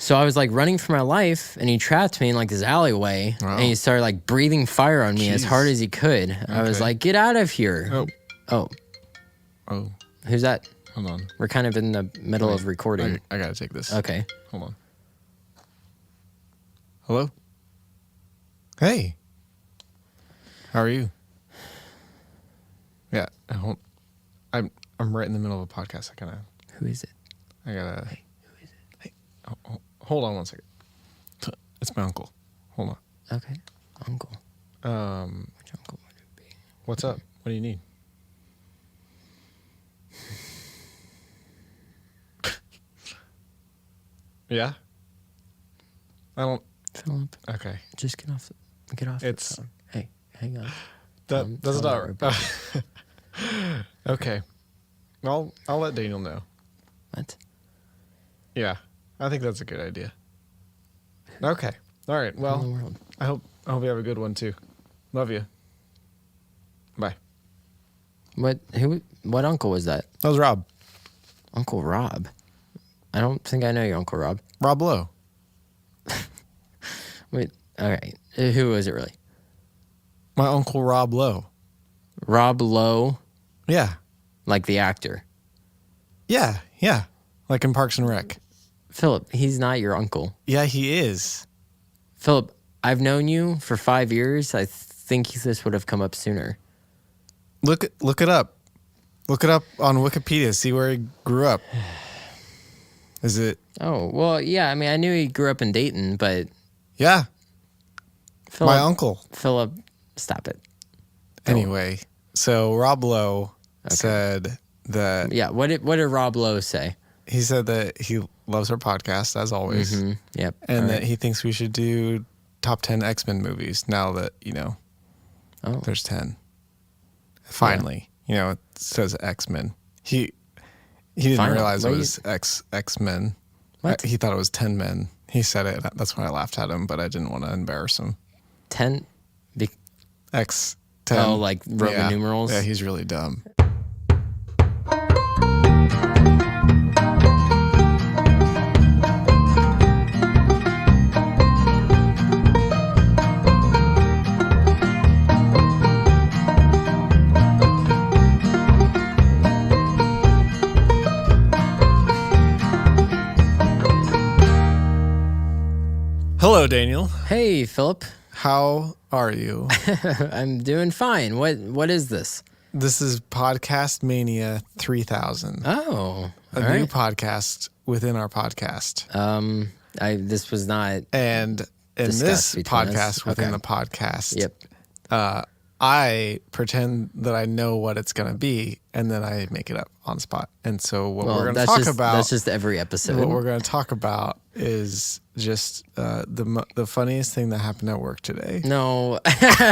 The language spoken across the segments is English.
So I was like running for my life, and he trapped me in like this alleyway, and he started like breathing fire on me as hard as he could. I was like, "Get out of here!" Oh. Who's that? Hold on. We're kind of in the middle of recording. I gotta take this. Okay. Hold on. Hello? Hey. How are you? Yeah. I'm right in the middle of a podcast. Who is it? I gotta. Hey, who is it? Hey. Hold on one second. It's my uncle. Hold on. Okay. Uncle. Which uncle would it be? What's up? What do you need? Yeah? I don't. Philip. Okay. Just get off. It's. The phone. Hey, hang on. That's not right. Okay. I'll let Daniel know. What? Yeah, I think that's a good idea. Okay. All right. Well, in the world? I hope you have a good one too. Love you. Bye. What uncle was that? That was Rob. Uncle Rob. I don't think I know your Uncle Rob. Rob Lowe. Wait. All right. Who was it really? My Uncle Rob Lowe. Rob Lowe, Yeah. like the actor. Yeah. Like in Parks and Rec. Philip, he's not your uncle. Yeah, he is. Philip, I've known you for 5 years. I think this would have come up sooner. Look it up. Look it up on Wikipedia. See where he grew up. Is it? Oh, well, yeah. I mean, I knew he grew up in Dayton, but Yeah. Philip, My uncle. Philip, stop it. Anyway, so Rob Lowe said that. Yeah. What did Rob Lowe say? He said that he loves our podcast, as always. Mm-hmm. Yep. And that he thinks we should do top 10 X-Men movies now that, there's 10. Finally, it says X-Men. He didn't realize it was X-Men. What? He thought it was 10 men. He said it. That's why I laughed at him, but I didn't want to embarrass him. 10? X10. Oh, like Roman numerals? Yeah, he's really dumb. Hello, Daniel. Hey, Philip. How are you? I'm doing fine. What is this? This is Podcast Mania 3000. Oh, a new podcast within our podcast. This was not. And in this podcast within the podcast, I pretend that I know what it's going to be, and then I make it up on the spot. And so we're going to talk about... That's just every episode. What we're going to talk about is just the funniest thing that happened at work today. No.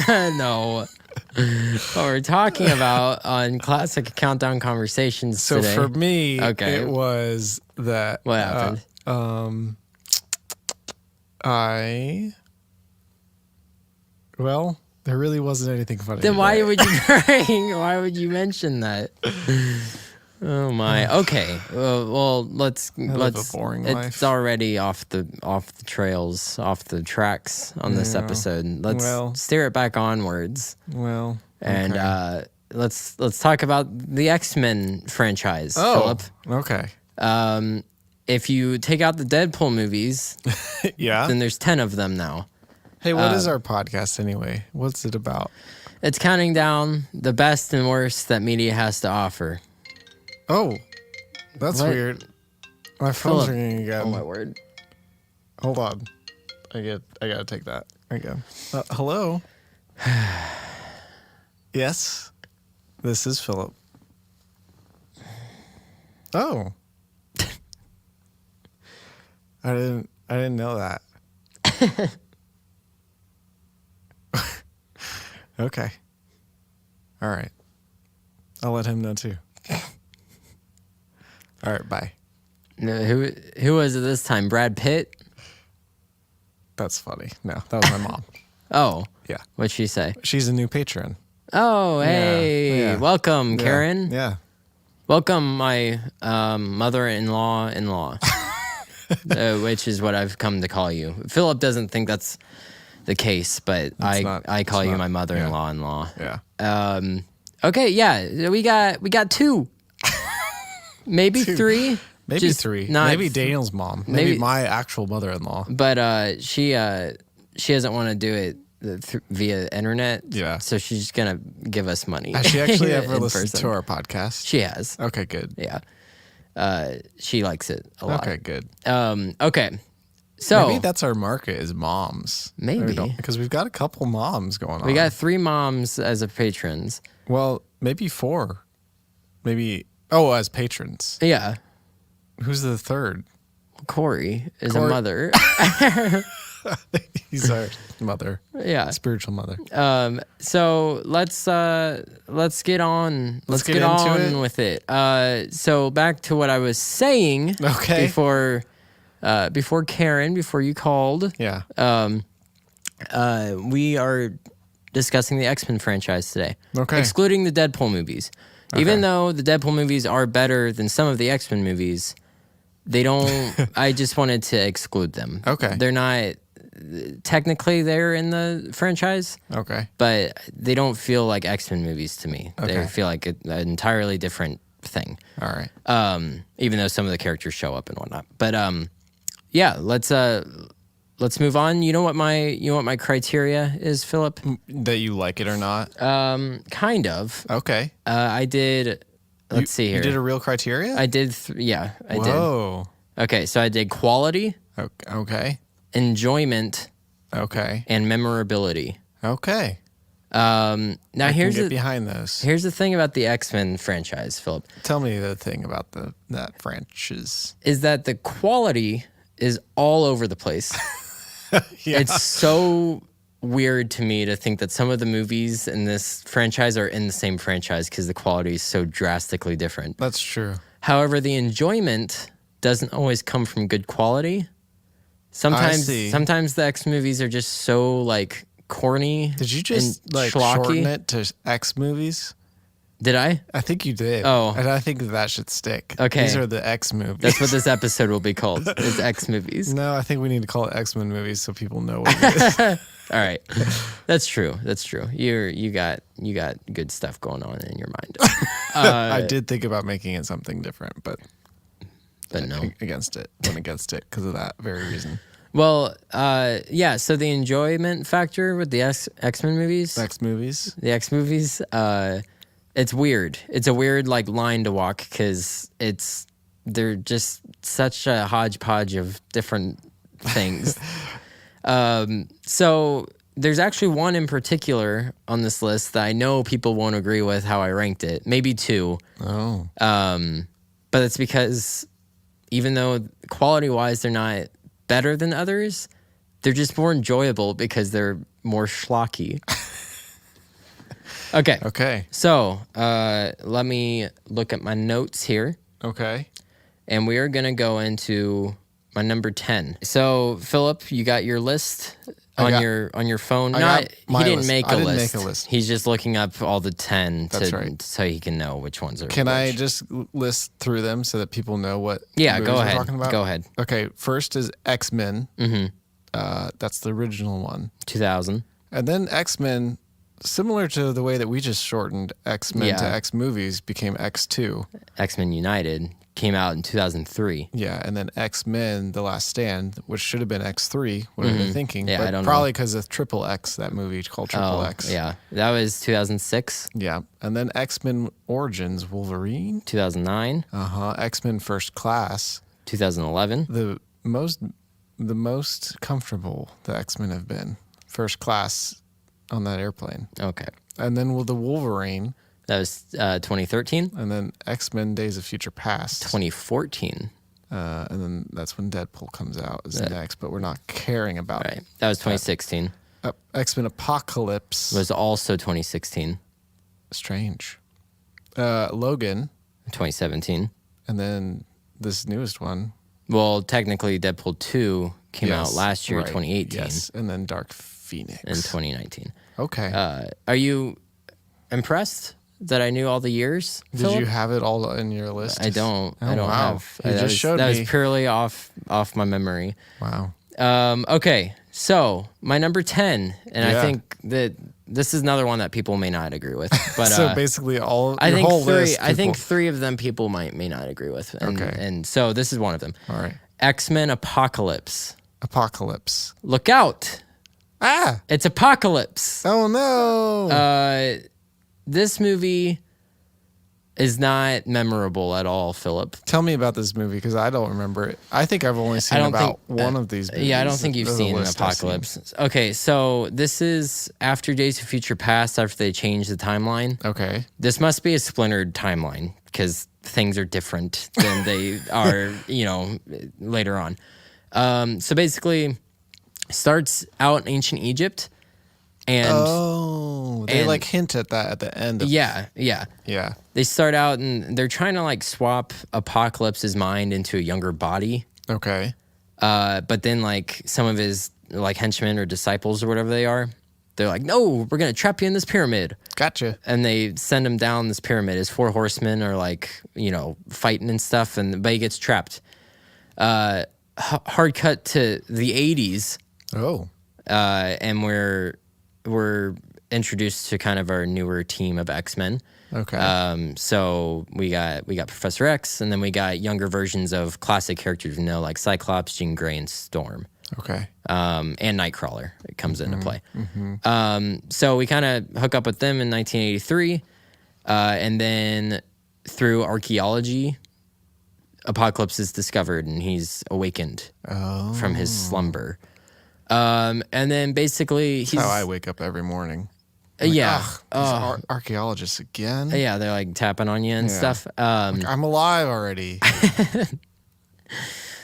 No. What we're talking about on Classic Countdown Conversations today. So for me, it was that... What happened? There really wasn't anything funny. Then why would you mention that? Oh my. Okay. Well, let's. A boring life. It's already off the trails, off the tracks on this episode. Let's steer it back onwards. Well. And let's talk about the X-Men franchise, Philip. Okay. If you take out the Deadpool movies, then there's 10 of them now. Hey, what is our podcast anyway? What's it about? It's counting down the best and worst that media has to offer. Oh, that's weird. My phone's ringing again. Oh my word! Hold on, I gotta take that again. Hello. Yes, this is Philip. Oh, I didn't know that. Okay. All right. I'll let him know too. All right, bye. No, who was it this time? Brad Pitt? That's funny. No, that was my mom. Oh. Yeah. What'd she say? She's a new patron. Oh, hey. Yeah. Welcome, Karen. Yeah. Welcome, my mother-in-law. which is what I've come to call you. Philip doesn't think that's the case, but I call you my mother-in-law. Yeah. Okay, yeah, we got 2, maybe 3. Maybe just 3. Maybe Daniel's mom. Maybe my actual mother-in-law. But she doesn't want to do it via internet. Yeah. So she's gonna give us money. Has she actually ever listened to our podcast? She has. Okay, good. Yeah. She likes it a lot. Okay, good. Okay. So maybe that's our market is moms. Maybe. Because we've got a couple moms going on. We got 3 moms as patrons. Well, maybe 4. Maybe as patrons. Yeah. Who's the third? Corey is a mother. He's our mother. Yeah. Spiritual mother. So let's get on. Let's get on with it. So back to what I was saying. Okay. Before Karen, before you called. Yeah. We are discussing the X-Men franchise today. Okay. Excluding the Deadpool movies. Okay. Even though the Deadpool movies are better than some of the X-Men movies, they don't. I just wanted to exclude them. Okay. They're not. Technically, they're in the franchise. Okay. But they don't feel like X-Men movies to me. Okay. They feel like an entirely different thing. All right. Even though some of the characters show up and whatnot. But yeah, let's move on. You know what my criteria is, Philip? That you like it or not? Kind of. Okay. I did. Let's see here. You did a real criteria? I did. I did. Whoa. Okay, so I did quality. Okay. Enjoyment. Okay. And memorability. Okay. Now here's get behind those. Here's the thing about the X-Men franchise, Philip. Tell me the thing about that franchise. Is that the quality is all over the place. Yeah. It's so weird to me to think that some of the movies in this franchise are in the same franchise because the quality is so drastically different. That's true. Like the enjoyment doesn't always come from good quality. Sometimes the X movies are just so like corny. Did you just like shorten it to X movies? Did I? I think you did. Oh. And I think that should stick. Okay. These are the X movies. That's what this episode will be called. Is X movies. No, I think we need to call it X-Men movies so people know what it is. All right. That's true. You got good stuff going on in your mind. I did think about making it something different, but no. Went against it because of that very reason. Well, yeah, so the enjoyment factor with the X-Men movies. The X movies, it's weird. It's a weird like line to walk because they're just such a hodgepodge of different things. So there's actually one in particular on this list that I know people won't agree with how I ranked it. Maybe 2. Oh. But it's because even though quality-wise they're not better than others, they're just more enjoyable because they're more schlocky. Okay. So let me look at my notes here. Okay. And we are going to go into my number 10. So, Philip, you got your list on your phone? He didn't make a list. He's just looking up all the 10 so he can know which ones are Can which. I just list through them so that people know what go we're ahead. talking about? Go ahead. Okay, first is X-Men. Mm-hmm. That's the original one. 2000. And then X-Men, similar to the way that we just shortened X-Men to X-Movies, became X2. X-Men United came out in 2003. Yeah, and then X-Men: The Last Stand, which should have been X3. What are they thinking? Yeah, but I don't probably know. because of Triple X, that movie called Triple X. Yeah, that was 2006. Yeah, and then X-Men Origins: Wolverine. 2009. X-Men First Class. 2011. The most comfortable the X-Men have been. First Class on that airplane. Okay. And then with the Wolverine. That was 2013. And then X-Men Days of Future Past. 2014. And then that's when Deadpool comes out is next, but we're not caring about it. That was 2016. X-Men Apocalypse. Was also 2016. Strange. Logan. 2017. And then this newest one. Well, technically Deadpool 2 came out last year, 2018. Yes, and then Dark Phoenix. In 2019. Okay. Are you impressed that I knew all the years. Did you have it all in your list? I don't. I don't have. You just showed me. That was purely off my memory. Wow. Okay, so my number 10, and I think that this is another one that people may not agree with. But so basically, whole list. I think 3 of them people may not agree with. And, and so this is one of them. All right. X-Men Apocalypse. Apocalypse. Look out! Ah! It's Apocalypse. Oh no! This movie is not memorable at all, Philip. Tell me about this movie because I don't remember it. I think I've only seen one of these movies. Yeah, I don't think you've seen Apocalypse. Okay, so this is after Days of Future Past, after they changed the timeline. Okay. This must be a splintered timeline because things are different than they are, later on. So basically, starts out in ancient Egypt. And they hint at that at the end. Yeah. They start out and they're trying to swap Apocalypse's mind into a younger body. Okay. But then some of his henchmen or disciples or whatever they are, they're like, no, we're gonna trap you in this pyramid. Gotcha. And they send him down this pyramid. His 4 horsemen are fighting and stuff, but he gets trapped. Hard cut to the 80s. Oh. And we're introduced to kind of our newer team of X-Men. Okay. So we got Professor X, and then we got younger versions of classic characters, like Cyclops, Jean Grey, and Storm. Okay. And Nightcrawler comes into play. Mm-hmm. So we kind of hook up with them in 1983, and then through archaeology, Apocalypse is discovered, and he's awakened from his slumber. And then basically that's how I wake up every morning. Archaeologists again. Yeah, they're tapping on you and stuff. I'm alive already.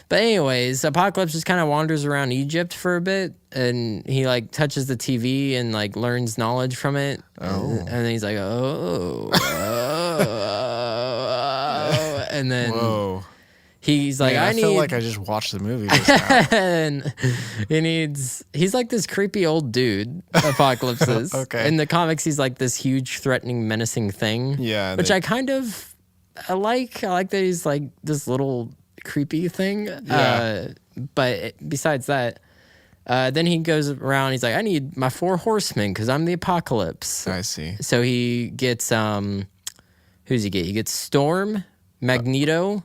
But anyways, Apocalypse just kind of wanders around Egypt for a bit, and he touches the TV and learns knowledge from it. And then he's like, and then whoa. He's like, I feel like I just watched the movie just now. And he's like this creepy old dude, Apocalypse is. Okay. In the comics, he's like this huge, threatening, menacing thing. Yeah. Which I like. I like that he's like this little creepy thing. Yeah. But besides that, then he goes around, he's like, I need my 4 horsemen because I'm the Apocalypse. I see. So he gets, who does he get? He gets Storm, Magneto,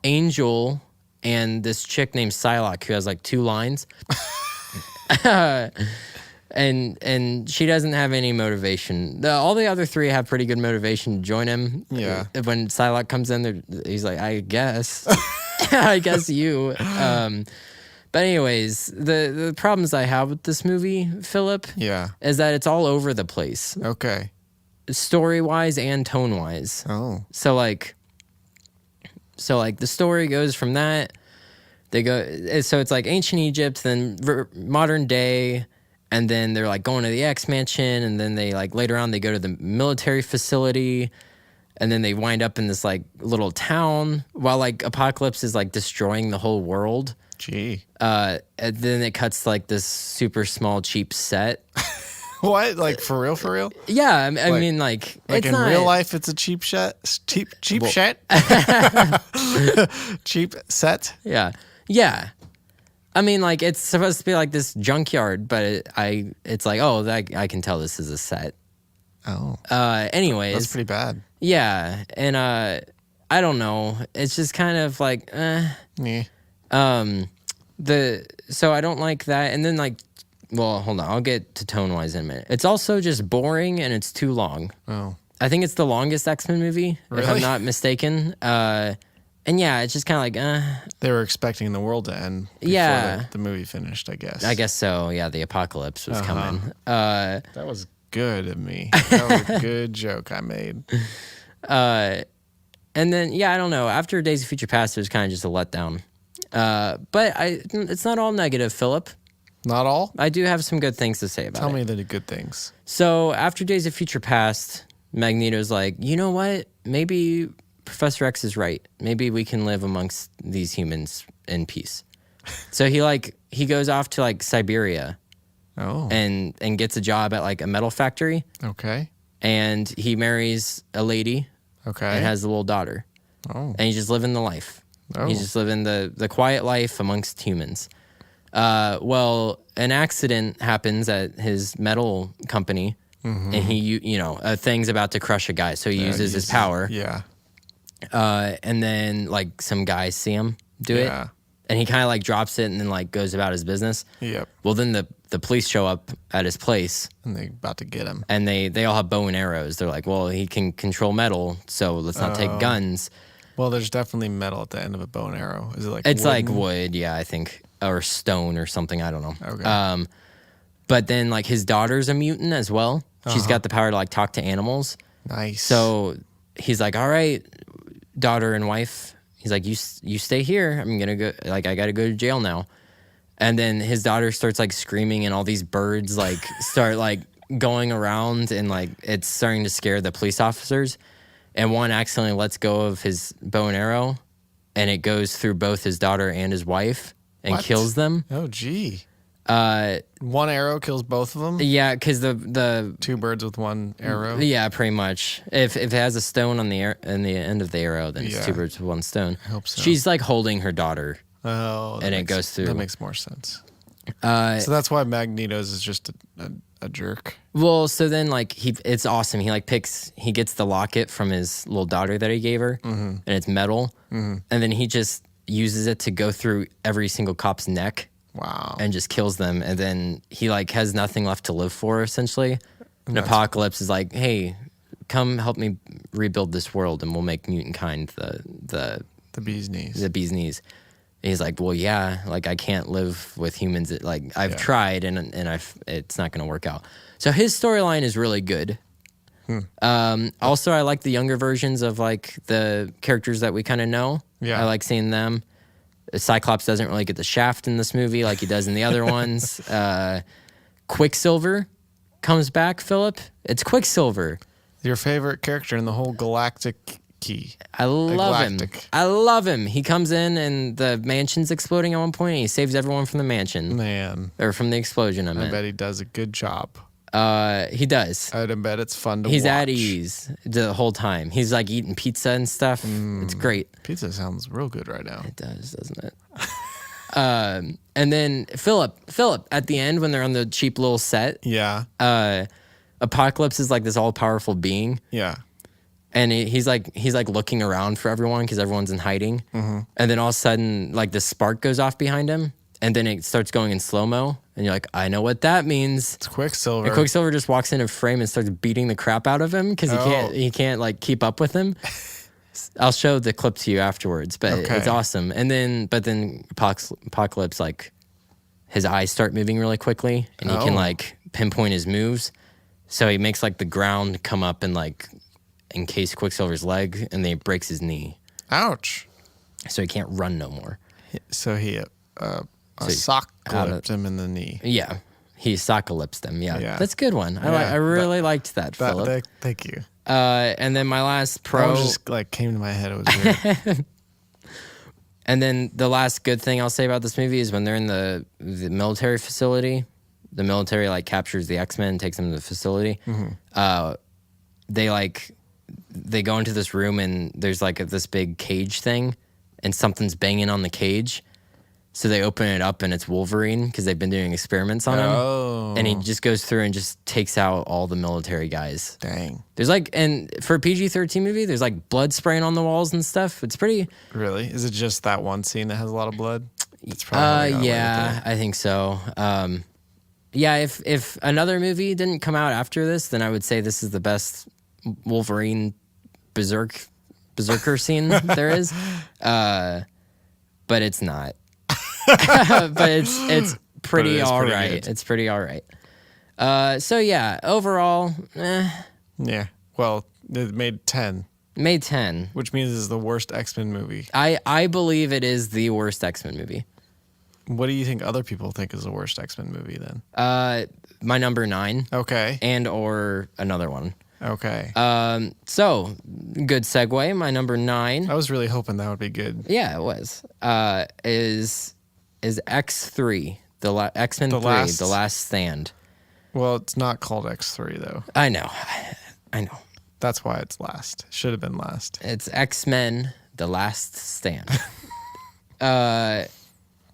Angel, and this chick named Psylocke who has 2 lines. And she doesn't have any motivation. All the other 3 have pretty good motivation to join him. Yeah. When Psylocke comes in, he's like, I guess. I guess you. But anyways, the problems I have with this movie, Philip, is that it's all over the place. Okay. Story-wise and tone-wise. Oh. So the story goes from that. So it's ancient Egypt, then modern day, and then they're going to the X Mansion, and then they later on they go to the military facility, and then they wind up in this little town while Apocalypse is destroying the whole world. Gee. And then it cuts to this super small cheap set. What? For real? Yeah, I mean, it's in real life, it's a cheap set. Cheap set. Cheap set. Yeah. I mean, it's supposed to be this junkyard, but it's I can tell this is a set. Oh. Anyways, that's pretty bad. Yeah, and I don't know. It's just kind of Yeah. So I don't like that, and then well, hold on. I'll get to tone-wise in a minute. It's also just boring, and it's too long. Oh. I think it's the longest X-Men movie, if I'm not mistaken. And yeah, it's just kind of They were expecting the world to end before the movie finished, I guess. I guess so, yeah. The apocalypse was coming. That was good of me. That was a good joke I made. And then, I don't know. After Days of Future Past, it was kind of just a letdown. But it's not all negative, Philip. Not all? I do have some good things to say about it. Tell me the good things. So after Days of Future Past, Magneto's like, you know what? Maybe Professor X is right. Maybe we can live amongst these humans in peace. So he goes off to Siberia. Oh. And gets a job at a metal factory. Okay. and he marries a lady. Okay. And has a little daughter. Oh. And he's just living the life. Oh. He's just living the quiet life amongst humans. Well, an accident happens at his metal company, and he, a thing's about to crush a guy, so he uses his power. Yeah. And then like some guys see him do it, and he kind of like drops it and then like goes about his business. Yep. Well, then the police show up at his place, and they're about to get him. And they all have bow and arrows. They're like, well, he can control metal, so let's not take guns. Well, there's definitely metal at the end of a bow and arrow. Is it like it's wooden? Like wood, yeah, I think, or stone or something. I don't know. Okay. But then like his daughter's a mutant as well. She's got the power to like talk to animals. Nice. So he's like, all right, daughter and wife. He's like, you stay here. I'm gonna go. Like I gotta go to jail now. And then his daughter starts like screaming, and all these birds like start like going around, and like it's starting to scare the police officers. And one accidentally lets go of his bow and arrow, and it goes through both his daughter and his wife and kills them. Oh, gee. One arrow kills both of them? Yeah, because the two birds with one arrow? Yeah, pretty much. If it has a stone on the end of the arrow, then it's two birds with one stone. I hope so. She's like holding her daughter. Oh, and it goes through. That makes more sense. So that's why Magneto's is just a jerk. Well, so then like it's awesome. He like he gets the locket from his little daughter that he gave her, and it's metal, and then he just uses it to go through every single cop's neck. Wow. And just kills them, and then he like has nothing left to live for essentially. And Apocalypse is like, hey, come help me rebuild this world, and we'll make mutant kind the bee's knees. The bee's knees. And he's like, well, yeah, like I can't live with humans. Like I've tried, and it's not going to work out. So his storyline is really good. Also, I like the younger versions of like the characters that we kind of know. Yeah, I like seeing them. Cyclops doesn't really get the shaft in this movie like he does in the other ones. Quicksilver comes back, Philip. It's Quicksilver. Your favorite character in the whole galactic key. I love him. I love him. He comes in and the mansion's exploding at one point, and he saves everyone from the mansion. Man. Or from the explosion, I bet he does a good job. He does. I'd bet it's fun to watch. He's at ease the whole time. He's like eating pizza and stuff. It's great. Pizza sounds real good right now. It does, doesn't it? And then Philip, at the end when they're on the cheap little set. Yeah. Apocalypse is like this all-powerful being. Yeah. And he's like looking around for everyone because everyone's in hiding. And then all of a sudden, like the spark goes off behind him, and then it starts going in slow-mo. And you're like, I know what that means. It's Quicksilver. And Quicksilver just walks in a frame and starts beating the crap out of him because he can't like keep up with him. I'll show the clip to you afterwards, but it's awesome. And then Apocalypse, like his eyes start moving really quickly, and he can like pinpoint his moves. So he makes like the ground come up and like encase Quicksilver's leg, and then he breaks his knee. Ouch! So he can't run no more. So he sock-lipped him in the knee. Yeah, he sock-lipped him. Yeah, that's a good one. I really liked that, Philip. Thank you. And then my last pro that just like came to my head. It was weird. And then the last good thing I'll say about this movie is when they're in the military facility. The military like captures the X-Men and takes them to the facility. They go into this room, and there's like this big cage thing, and something's banging on the cage. So they open it up, and it's Wolverine because they've been doing experiments on him. And he just goes through and just takes out all the military guys. Dang. There's like, and for a PG-13 movie, there's like blood spraying on the walls and stuff. It's pretty. Really? Is it just that one scene that has a lot of blood? That's probably yeah, I think so. Yeah, if another movie didn't come out after this, then I would say this is the best Wolverine berserker scene there is. But it's not. But it's pretty all right. It's pretty all right. So yeah, overall, yeah. Well, it made 10. Made 10. Which means it's the worst X-Men movie. I believe it is the worst X-Men movie. What do you think other people think is the worst X-Men movie then? My number 9. Okay. And or another one. Okay. So good segue. My number 9. I was really hoping that would be good. Yeah, it was. Is X3, X-Men 3, The Last Stand. Well, it's not called X3 though. I know. I know. That's why it's last. Should have been last. It's X-Men: The Last Stand.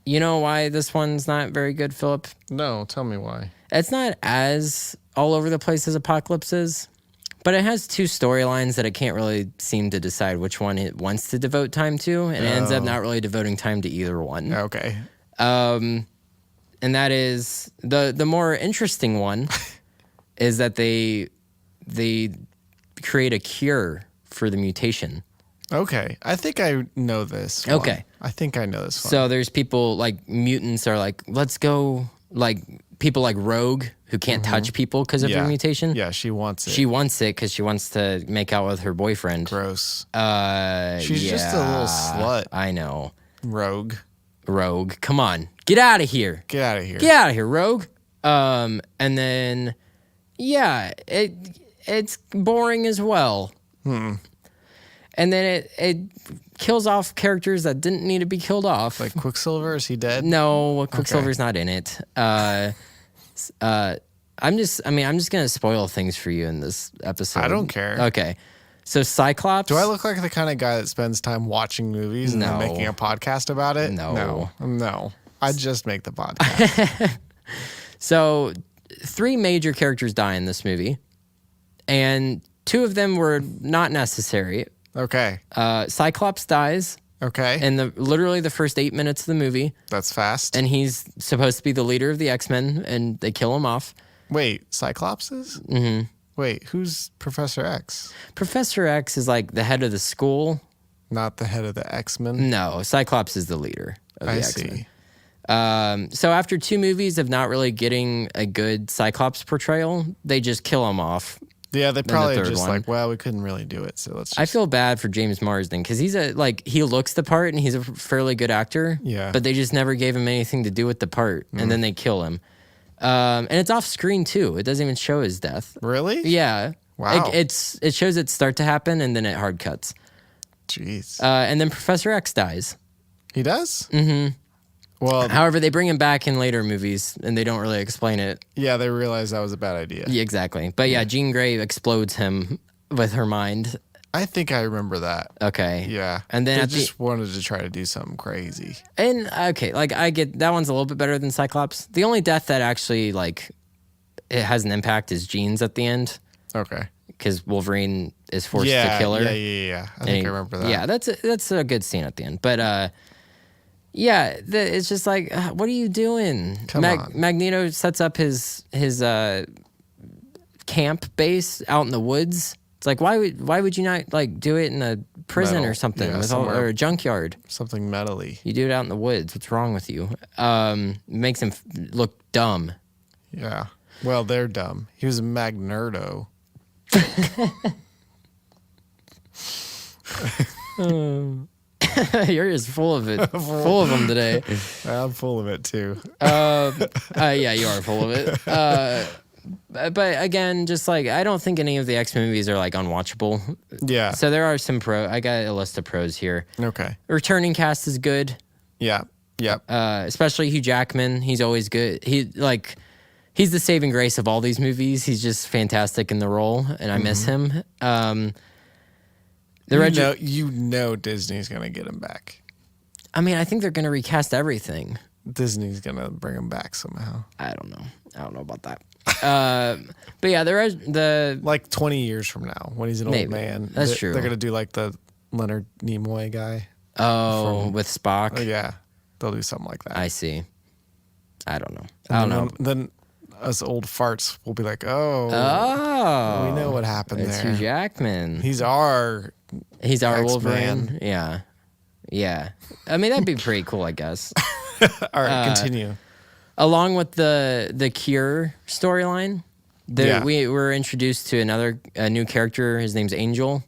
You know why this one's not very good, Philip? No, tell me why. It's not as all over the place as Apocalypse is, but it has two storylines that it can't really seem to decide which one it wants to devote time to, and it ends up not really devoting time to either one. Okay. And that is the more interesting one is that they create a cure for the mutation. Okay. I think I know this one. Okay. I think I know this one. So there's people like mutants are like, let's go, like people like Rogue who can't touch people because of her mutation. Yeah, she wants it. She wants it because she wants to make out with her boyfriend. Gross. She's just a little slut. I know. Rogue. Come on. Get out of here. Get out of here. Get out of here, Rogue. And then, yeah, it's boring as well. And then it kills off characters that didn't need to be killed off. Like Quicksilver, is he dead? No, Quicksilver's not in it. I'm just gonna spoil things for you in this episode. I don't care. Okay. So Cyclops. Do I look like the kind of guy that spends time watching movies and then making a podcast about it? No. I just make the podcast. So 3 major characters die in this movie, and 2 of them were not necessary. Okay. Cyclops dies. Okay. In literally the first 8 minutes of the movie. That's fast. And he's supposed to be the leader of the X-Men, and they kill him off. Wait, Cyclops is? Mm-hmm. Wait, who's Professor X? Professor X is like the head of the school. Not the head of the X-Men? No, Cyclops is the leader of the X-Men. I see. So after 2 movies of not really getting a good Cyclops portrayal, they just kill him off. Yeah, they probably just like, well, we couldn't really do it, so let's just... I feel bad for James Marsden because he looks the part and he's a fairly good actor. Yeah. But they just never gave him anything to do with the part, and then they kill him. And it's off screen too. It doesn't even show his death. Really? Yeah. Wow. It shows it start to happen and then it hard cuts. Jeez. And then Professor X dies. He does? Mm-hmm. Well, however, they bring him back in later movies, and they don't really explain it. Yeah, they realize that was a bad idea. Yeah, exactly. But yeah, Jean Grey explodes him with her mind. I think I remember that. Okay. Yeah. And then they just wanted to try to do something crazy. And okay, like I get that one's a little bit better than Cyclops. The only death that actually like it has an impact is Jean's at the end. Okay. Because Wolverine is forced to kill her. Yeah. I think I remember that. Yeah, that's a good scene at the end. But yeah, it's just like, what are you doing? Come on. Magneto sets up his camp base out in the woods. It's like, why would you not like do it in a prison or something or a junkyard? Something metally. You do it out in the woods. What's wrong with you? Makes him look dumb. Yeah. Well, they're dumb. He was a Magnerdo. You're just full of it. Full of them today. I'm full of it too. Yeah, you are full of it. But again, just like I don't think any of the X-Men movies are like unwatchable. Yeah. So there are some I got a list of pros here. Okay. Returning cast is good. Yeah. Yep. Especially Hugh Jackman. He's always good. He's the saving grace of all these movies. He's just fantastic in the role, and I miss him. You know Disney's gonna get him back. I mean, I think they're gonna recast everything. Disney's gonna bring him back somehow. I don't know about that. But yeah, there is like 20 years from now when he's an old man. That's true. They're gonna do like the Leonard Nimoy guy. With Spock. Oh yeah, they'll do something like that. I see. I don't know. Then us old farts will be like, oh, we know what happened it's there. Hugh Jackman. He's our Wolverine. Yeah. I mean, that'd be pretty cool, I guess. All right, continue. Along with the Cure storyline, we were introduced to a new character. His name's Angel.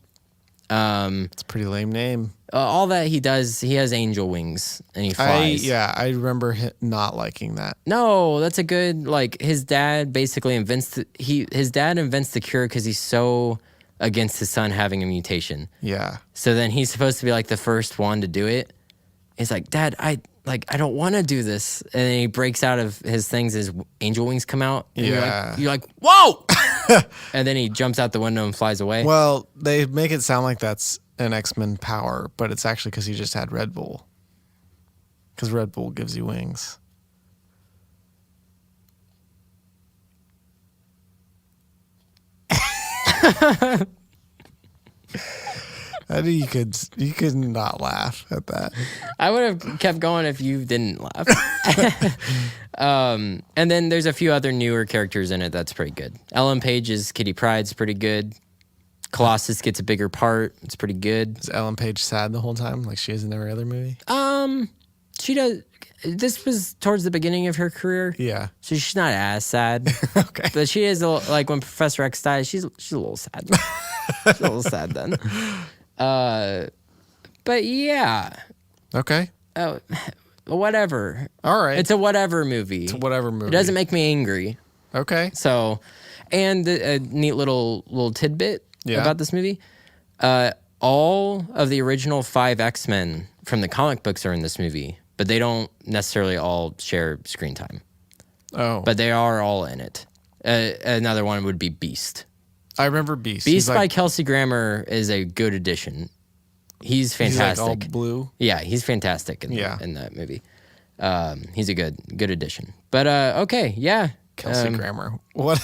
It's a pretty lame name. All that he does, he has angel wings and he flies. I remember not liking that. No, that's a good, like, his dad basically invents the cure because he's so against his son having a mutation. Yeah. So then he's supposed to be like the first one to do it. He's like, Dad, I don't want to do this. And then he breaks out of his things, his angel wings come out. And yeah. you're like, whoa! And then he jumps out the window and flies away. Well, they make it sound like that's an X-Men power, but it's actually because he just had Red Bull. Because Red Bull gives you wings. You could not laugh at that. I would have kept going if you didn't laugh. And then there's a few other newer characters in it that's pretty good. Ellen Page's Kitty Pryde's pretty good. Colossus gets a bigger part. It's pretty good. Is Ellen Page sad the whole time, like she is in every other movie? She does. This was towards the beginning of her career. Yeah. So she's not as sad. Okay. But she is, like, when Professor X dies, she's a little sad. She's a little sad then. But yeah. Okay. Whatever. All right. It's a whatever movie. It's a whatever movie. It doesn't make me angry. Okay. So, and a neat little tidbit about this movie. All of the original 5 X-Men from the comic books are in this movie, but they don't necessarily all share screen time. Oh. But they are all in it. Another one would be Beast. I remember Beast. Beast by Kelsey Grammer is a good addition. He's fantastic. He's like all blue? Yeah, he's fantastic in that movie. He's a good addition. But, okay, yeah. Kelsey Grammer. What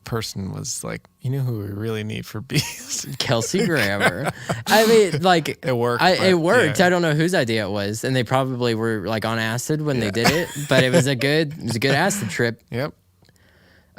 person was like, you know who we really need for Beast? Kelsey Grammer. I mean, like, it worked. It worked. Yeah. I don't know whose idea it was, and they probably were like on acid when they did it, but it was a good acid trip. Yep.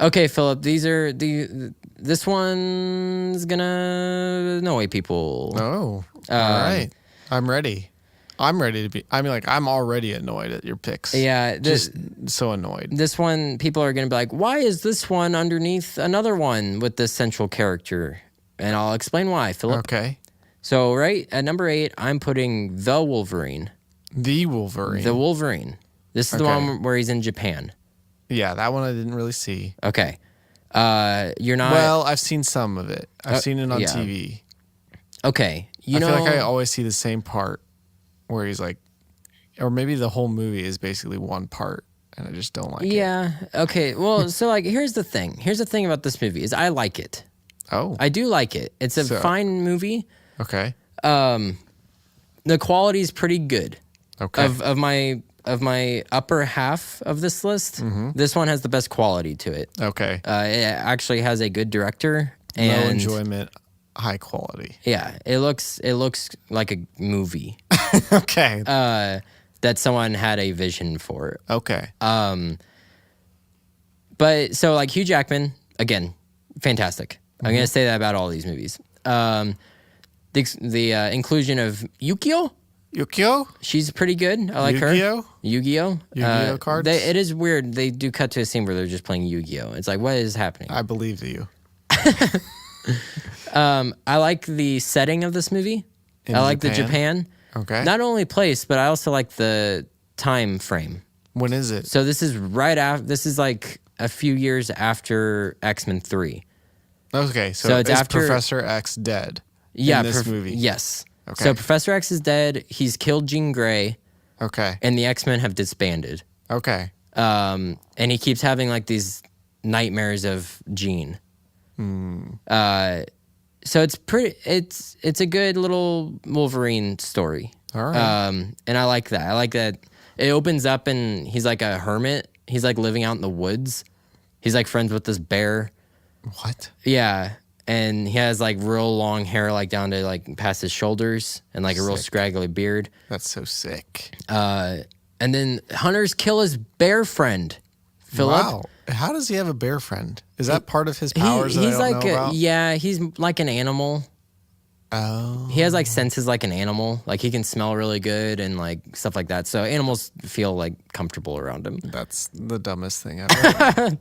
Okay, Philip. This one's gonna annoy people. Oh, all right. I'm ready. I'm ready to be. I mean, like, I'm already annoyed at your picks. Yeah, just so annoyed. This one, people are going to be like, why is this one underneath another one with this central character? And I'll explain why, Philip. Okay. So, right at number 8, I'm putting the Wolverine. The Wolverine. The Wolverine. This is the one where he's in Japan. Yeah, that one I didn't really see. Okay. You're not. Well, I've seen some of it. I've seen it on TV. Okay. I feel like I always see the same part. Where he's like, or maybe the whole movie is basically one part, and I just don't like it. Yeah. Okay. Well, so like, here's the thing. Here's the thing about this movie is I like it. Oh. I do like it. It's a fine movie. Okay. The quality is pretty good. Okay. Of my upper half of this list, this one has the best quality to it. Okay. It actually has a good director and low enjoyment. High quality. Yeah, it looks like a movie. Okay. That someone had a vision for. Okay. But so like Hugh Jackman, again, fantastic. I'm gonna say that about all these movies. The inclusion of Yukio. Yukio? She's pretty good. I like her. Yu-Gi-Oh? Yu-Gi-Oh cards? It is weird. They do cut to a scene where they're just playing Yu-Gi-Oh. It's like, what is happening? I believe you. I like the setting of this movie. I like the Japan. Okay. Not only place, but I also like the time frame. When is it? So this is right after. This is like a few years after X-Men 3. Okay, so it's after Professor X dead. Yeah, in this movie. Yes. Okay. So Professor X is dead. He's killed Jean Grey. Okay. And the X-Men have disbanded. Okay. And he keeps having like these nightmares of Jean. So it's pretty. It's a good little Wolverine story. All right. And I like that. I like that it opens up and he's like a hermit. He's like living out in the woods. He's like friends with this bear. What? Yeah. And he has like real long hair, like down to like past his shoulders, and like a real scraggly beard. That's so sick. And then hunters kill his bear friend, Philip. Wow. How does he have a bear friend? Is that part of his powers? He's that I don't like know about? Yeah, he's like an animal. Oh. He has like senses like an animal. Like he can smell really good and like stuff like that. So animals feel like comfortable around him. That's the dumbest thing ever.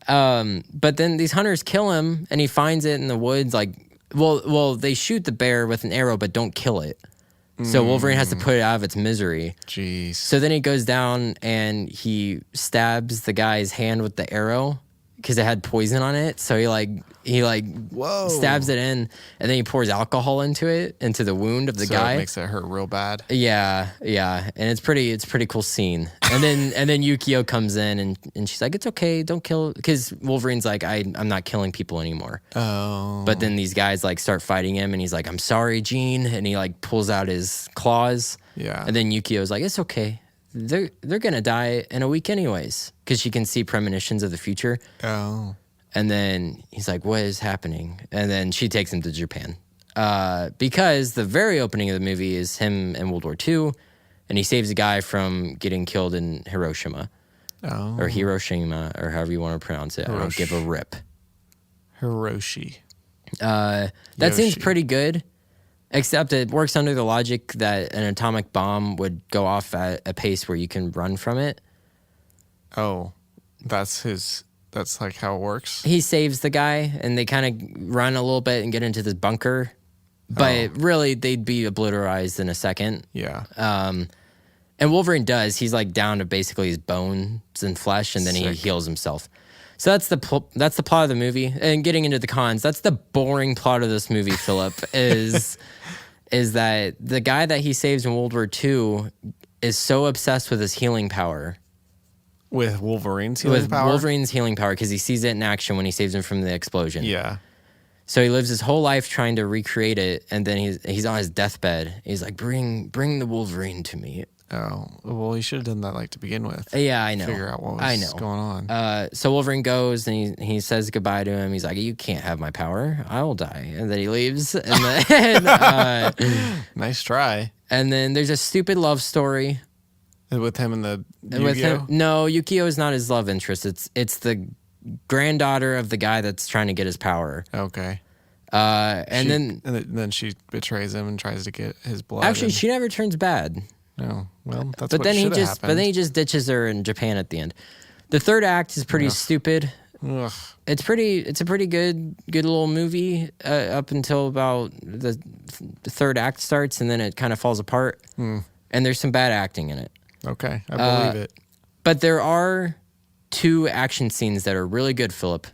But then these hunters kill him and he finds it in the woods. Like, well, they shoot the bear with an arrow, but don't kill it. So Wolverine has to put it out of its misery. Jeez. So then he goes down and he stabs the guy's hand with the arrow because it had poison on it. So he stabs it in, and then he pours alcohol into the wound of the guy. It makes it hurt real bad. Yeah, and it's pretty cool scene. And then Yukio comes in and she's like, it's okay, don't kill, because Wolverine's like, I'm not killing people anymore. Oh. But then these guys like start fighting him, and he's like, I'm sorry, Jean, and he like pulls out his claws. Yeah. And then Yukio's like, it's okay. They're gonna die in a week anyways, because she can see premonitions of the future. Oh. And then he's like, what is happening? And then she takes him to Japan. Because the very opening of the movie is him in World War II, and he saves a guy from getting killed in Hiroshima. Oh. Or Hiroshima, or however you want to pronounce it. I don't give a rip. Hiroshi. That seems pretty good, except it works under the logic that an atomic bomb would go off at a pace where you can run from it. Oh, that's like how it works? He saves the guy, and they kind of run a little bit and get into this bunker. But really, they'd be obliterated in a second. Yeah. And Wolverine does. He's like down to basically his bones and flesh, and then he heals himself. So that's the plot of the movie. And getting into the cons, that's the boring plot of this movie, Philip, is that the guy that he saves in World War II is so obsessed with his healing power. With Wolverine's healing power? With Wolverine's healing power, because he sees it in action when he saves him from the explosion. Yeah. So he lives his whole life trying to recreate it, and then he's on his deathbed. He's like, bring the Wolverine to me. Oh, well, he should have done that to begin with. Yeah, I know. Figure out what was going on. So Wolverine goes, and he says goodbye to him. He's like, you can't have my power. I will die. And then he leaves. And then, nice try. And then there's a stupid love story. With him and the Yukio? No, Yukio is not his love interest. It's the granddaughter of the guy that's trying to get his power. Okay. And then she betrays him and tries to get his blood. Actually, she never turns bad. No, well, that's what should have happened. But then he just ditches her in Japan at the end. The third act is pretty stupid. Ugh. It's a pretty good little movie up until about the third act starts, and then it kind of falls apart. And there's some bad acting in it. Okay, I believe it. But there are 2 action scenes that are really good, Philip.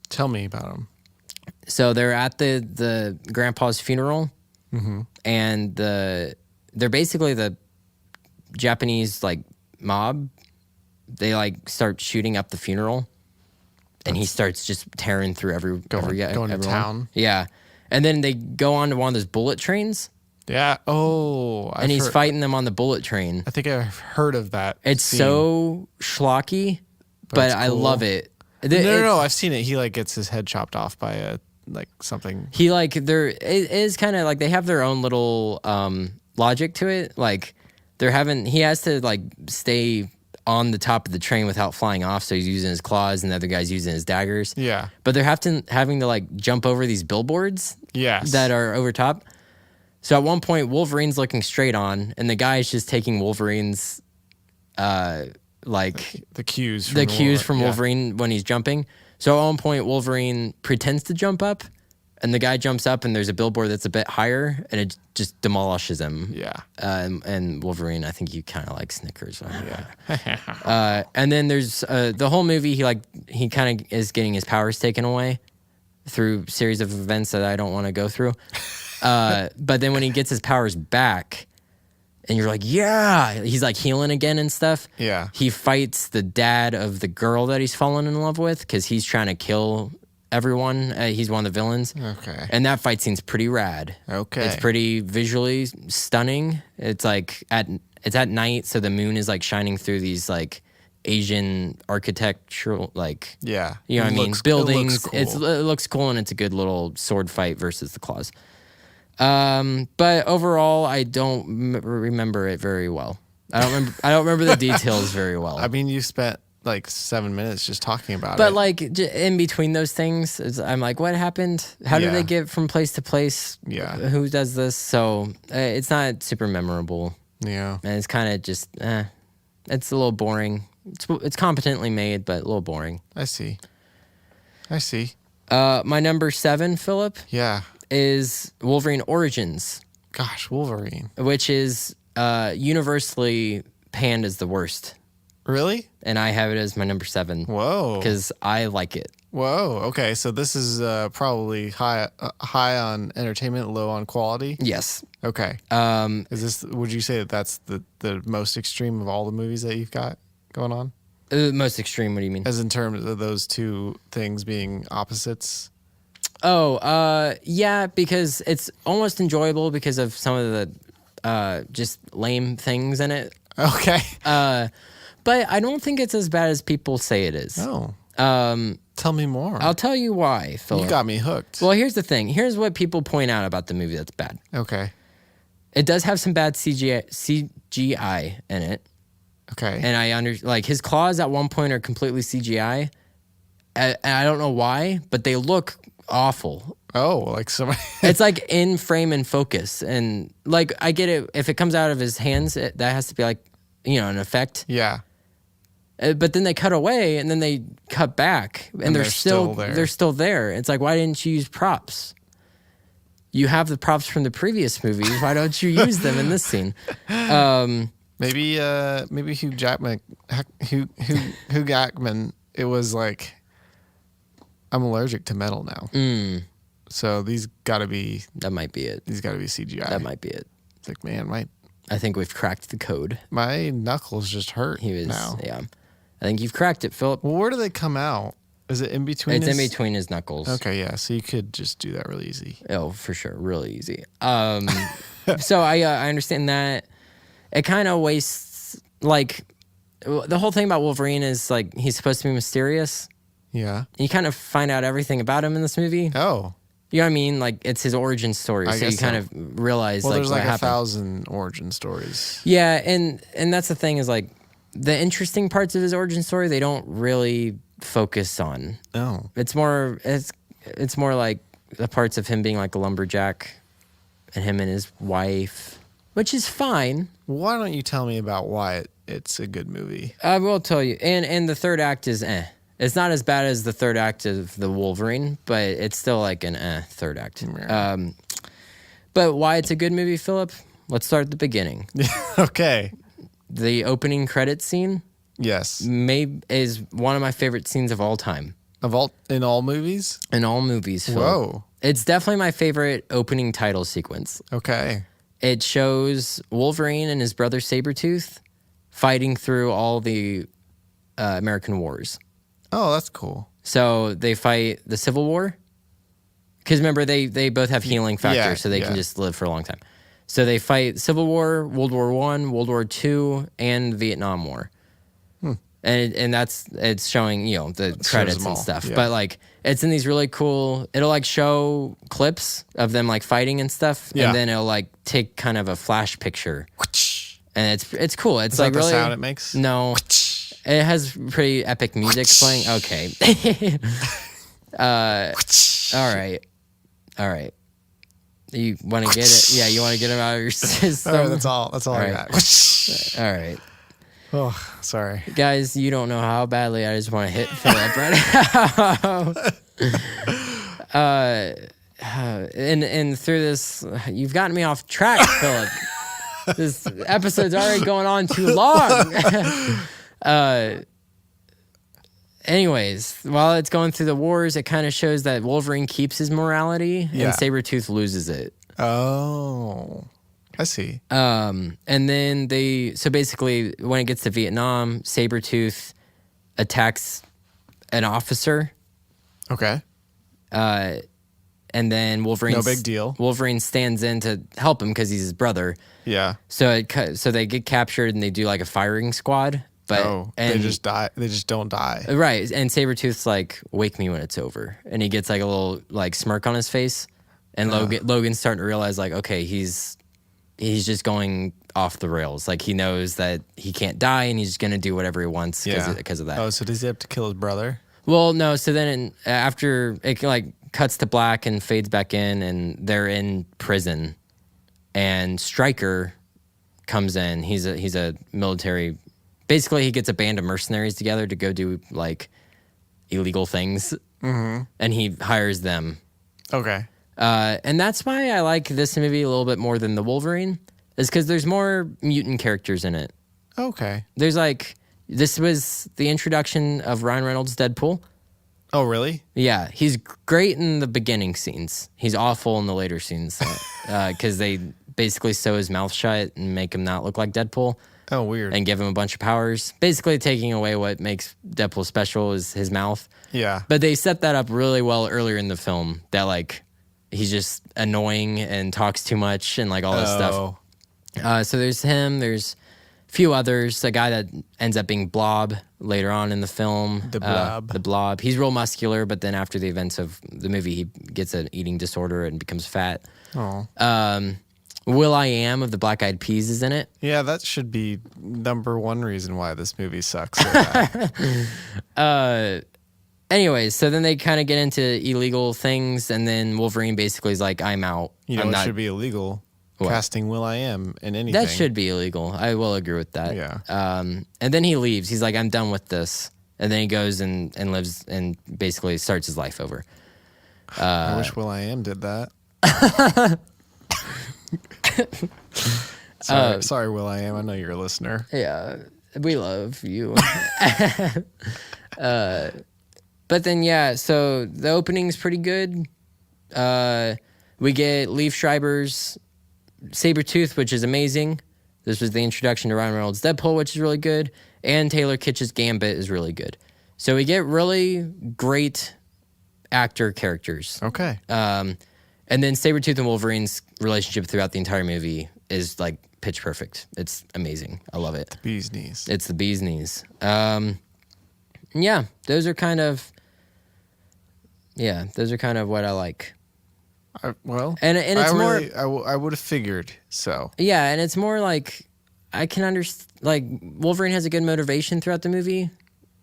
Tell me about them. So they're at the grandpa's funeral, and they're basically the Japanese like mob. They like start shooting up the funeral, and he starts just tearing through everyone. Going to town. Yeah, and then they go on to one of those bullet trains. Yeah. Oh. And he's fighting them on the bullet train. I think I've heard of that. It's so schlocky, but I love it. No. I've seen it. He like gets his head chopped off by something. He like it is kind of like they have their own little logic to it. Like he has to like stay on the top of the train without flying off, so he's using his claws and the other guy's using his daggers. Yeah. But they're having to like jump over these billboards. Yes. That are over top. So at one point, Wolverine's looking straight on, and the guy's just taking Wolverine's, the cues from Wolverine when he's jumping. So at one point, Wolverine pretends to jump up, and the guy jumps up, and there's a billboard that's a bit higher, and it just demolishes him. Yeah. And Wolverine, I think you kind of like Snickers. Yeah. And then there's the whole movie. He kind of is getting his powers taken away through a series of events that I don't want to go through. But then when he gets his powers back, and you're like, yeah, he's like healing again and stuff. Yeah. He fights the dad of the girl that he's fallen in love with because he's trying to kill everyone. He's one of the villains. Okay. And that fight scene's pretty rad. Okay. It's pretty visually stunning. It's like it's at night, so the moon is like shining through these like Asian architectural like you know what I mean, buildings. It looks cool, and it's a good little sword fight versus the claws. But overall, I don't remember it very well. I don't remember the details very well. I mean, you spent like 7 minutes just talking about it. But like in between those things, I'm like, what happened? How did they get from place to place? Yeah. Who does this? So it's not super memorable. Yeah. And it's kind of just, it's a little boring. It's competently made, but a little boring. I see. My number 7, Philip. Yeah. Is Wolverine Origins. Gosh, Wolverine. Which is universally panned as the worst. Really? And I have it as my number 7. Whoa. Because I like it. Whoa. Okay. So this is probably high on entertainment, low on quality. Yes. Okay. Is this? Would you say that that's the most extreme of all the movies that you've got going on? Most extreme. What do you mean? As in terms of those two things being opposites. Oh, yeah, because it's almost enjoyable because of some of the just lame things in it. Okay. But I don't think it's as bad as people say it is. Oh. Tell me more. I'll tell you why, Philip. You got me hooked. Well, here's the thing. Here's what people point out about the movie that's bad. Okay. It does have some bad CGI in it. Okay. And like his claws at one point are completely CGI. And I don't know why, but they look awful. Oh, like somebody. It's like in frame and focus. And like, I get it. If it comes out of his hands, that has to be like, an effect. Yeah. But then they cut away and then they cut back and they're still there. They're still there. It's like, why didn't you use props? You have the props from the previous movies. Why don't you use them in this scene? Maybe Hugh Jackman. Hugh Jackman. It was like, I'm allergic to metal now. So these got to be. That might be it. These got to be CGI. That might be it. It's like, man, I think we've cracked the code. My knuckles just hurt. Now. Yeah. I think you've cracked it, Philip. Well, where do they come out? Is it in between? It's in between his knuckles. Okay, yeah. So you could just do that really easy. Oh, for sure, really easy. So I understand that. It kind of wastes, like, the whole thing about Wolverine is like he's supposed to be mysterious. Yeah. You kind of find out everything about him in this movie. Oh. You know what I mean? Like, it's his origin story, so you kind of realize, well, there's like 1,000 origin stories. Yeah, and that's the thing is, like, the interesting parts of his origin story, they don't really focus on. Oh. It's more like the parts of him being like a lumberjack and him and his wife, which is fine. Why don't you tell me about why it's a good movie? I will tell you. And the third act is It's not as bad as the third act of the Wolverine, but it's still like an third act. But why it's a good movie, Philip? Let's start at the beginning. Okay. The opening credits scene. Yes. Is one of my favorite scenes of all time. In all movies? In all movies, Philip. Whoa. It's definitely my favorite opening title sequence. Okay. It shows Wolverine and his brother Sabretooth fighting through all the American wars. Oh, that's cool. So they fight the Civil War. Because remember, they both have healing factors, so they can just live for a long time. So they fight Civil War, World War I, World War II, and Vietnam War. And it's showing, the credits and stuff. Yeah. But like, it's in these really cool, it'll like show clips of them like fighting and stuff. Yeah. And then it'll like take kind of a flash picture. And it's cool. It's like really. Is that the sound it makes? No. It has pretty epic music playing. Okay. All right. You want to get it? Yeah, you want to get him out of your system. All right, that's all I got. All right. Oh, sorry. Guys, you don't know how badly I just want to hit Philip right now. And through this, you've gotten me off track, Philip. This episode's already going on too long. Anyways, while it's going through the wars, it kind of shows that Wolverine keeps his morality and Sabretooth loses it. Oh, I see. And then so basically when it gets to Vietnam, Sabretooth attacks an officer. Okay. And then Wolverine. No big deal. Wolverine stands in to help him because he's his brother. Yeah. So they get captured and they do like a firing squad. But they just die. They just don't die. Right. And Sabretooth's like, wake me when it's over. And he gets like a little like smirk on his face. And Logan's starting to realize like, okay, he's just going off the rails. Like he knows that he can't die and he's going to do whatever he wants because of that. Oh, so does he have to kill his brother? Well, no. So then after it like cuts to black and fades back in and they're in prison and Stryker comes in. He's a military. Basically, he gets a band of mercenaries together to go do, like, illegal things. Mm-hmm. And he hires them. Okay. And that's why I like this movie a little bit more than The Wolverine, is because there's more mutant characters in it. Okay. There's, like, This was the introduction of Ryan Reynolds' Deadpool. Oh, really? Yeah, he's great in the beginning scenes. He's awful in the later scenes because they basically sew his mouth shut and make him not look like Deadpool. Oh, weird. And give him a bunch of powers. Basically taking away what makes Deadpool special is his mouth. Yeah. But they set that up really well earlier in the film that, like, he's just annoying and talks too much and, like, all this stuff. So there's him. There's a few others. A guy that ends up being Blob later on in the film. The Blob. The Blob. He's real muscular, but then after the events of the movie, he gets an eating disorder and becomes fat. Oh. Will.i.am of the Black Eyed Peas is in it. Yeah, that should be number one reason why this movie sucks. Anyways, so then they kind of get into illegal things, and then Wolverine basically is like, I'm out. You know, it should be illegal. What? Casting Will.i.am in anything. That should be illegal. I will agree with that. Yeah. And then he leaves. He's like, I'm done with this. And then he goes and lives and basically starts his life over. I wish Will.i.am did that. Sorry, Will.i.am. I know you're a listener. Yeah, we love you. But then, yeah, so the opening's pretty good. We get Liev Schreiber's Sabretooth, which is amazing. This was the introduction to Ryan Reynolds' Deadpool, which is really good. And Taylor Kitsch's Gambit is really good. So we get really great actor characters. Okay. And then Sabretooth and Wolverine's relationship throughout the entire movie is like pitch perfect. It's amazing. I love it. The bee's knees. It's the bee's knees. Yeah, those are kind of what I like. And it's I would have figured so. Yeah, and it's more like I can understand. Like Wolverine has a good motivation throughout the movie,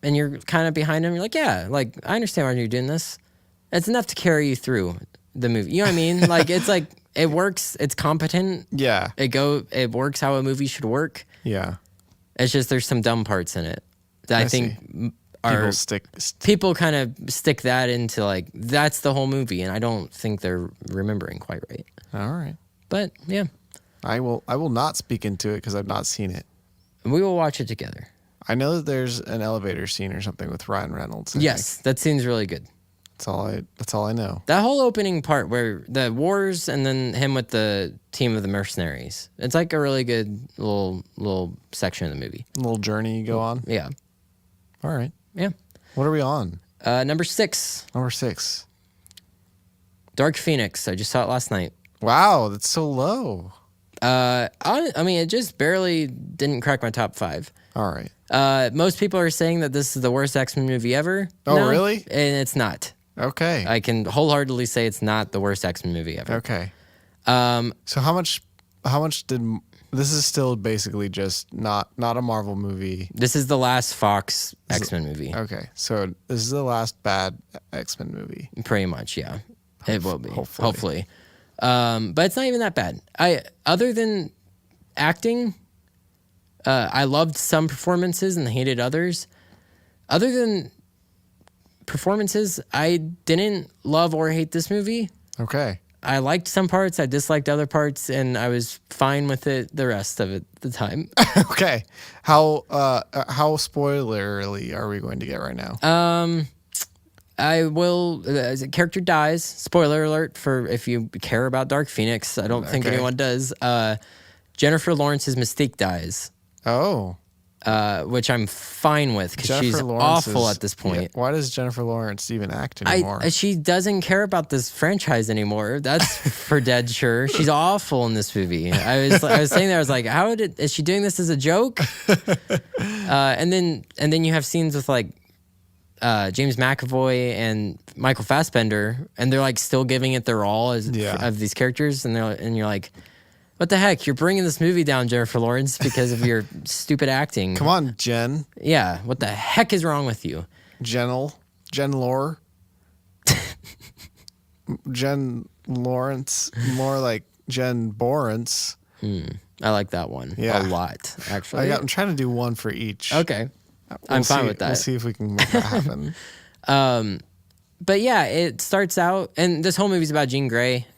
and you're kind of behind him. You're like, yeah, like I understand why you're doing this. It's enough to carry you through the movie. You know what I mean? Like it's like it works. It's competent. Yeah. It works how a movie should work. Yeah. It's just there's some dumb parts in it that I think people kind of stick that into like that's the whole movie, and I don't think they're remembering quite right. All right. But yeah. I will not speak into it because I've not seen it. We will watch it together. I know that there's an elevator scene or something with Ryan Reynolds. Yes, that scene's really good. That's all I know. That whole opening part where the wars and then him with the team of the mercenaries. It's like a really good little section of the movie. A little journey you go on? Yeah. All right. Yeah. What are we on? Number 6. Number 6. Dark Phoenix. I just saw it last night. Wow, that's so low. I mean, it just barely didn't crack my top 5. All right. Most people are saying that this is the worst X-Men movie ever. Oh, really? And it's not. Okay. I can wholeheartedly say it's not the worst X-Men movie ever. Okay. So how much did this is still basically just not a Marvel movie. This is the last Fox X-Men movie. Okay. So this is the last bad X-Men movie. Pretty much, yeah. It will be. Hopefully. But it's not even that bad. Other than acting, I loved some performances and hated others. Other than performances, I didn't love or hate this movie. Okay. I liked some parts, I disliked other parts, and I was fine with it the rest of it the time. Okay. How spoilerly are we going to get right now? I will. A character dies. Spoiler alert for if you care about Dark Phoenix. I don't think anyone does. Jennifer Lawrence's Mystique dies. Oh. Which I'm fine with because she's awful at this point. Yeah. Why does Jennifer Lawrence even act anymore? She doesn't care about this franchise anymore. That's for dead sure. She's awful in this movie. I was saying there, I was like, is she doing this as a joke? And then you have scenes with like James McAvoy and Michael Fassbender, and they're like still giving it their all of these characters, and you're like, what the heck? You're bringing this movie down, Jennifer Lawrence, because of your stupid acting. Come on, Jen. Yeah, what the heck is wrong with you? Jen Lore. Jen Lawrence, more like Jen Borrance. I like that one a lot, actually. I'm trying to do one for each. Okay. I'm fine with that. We'll see if we can make that happen. But yeah, it starts out, and this whole movie's about Jean Grey.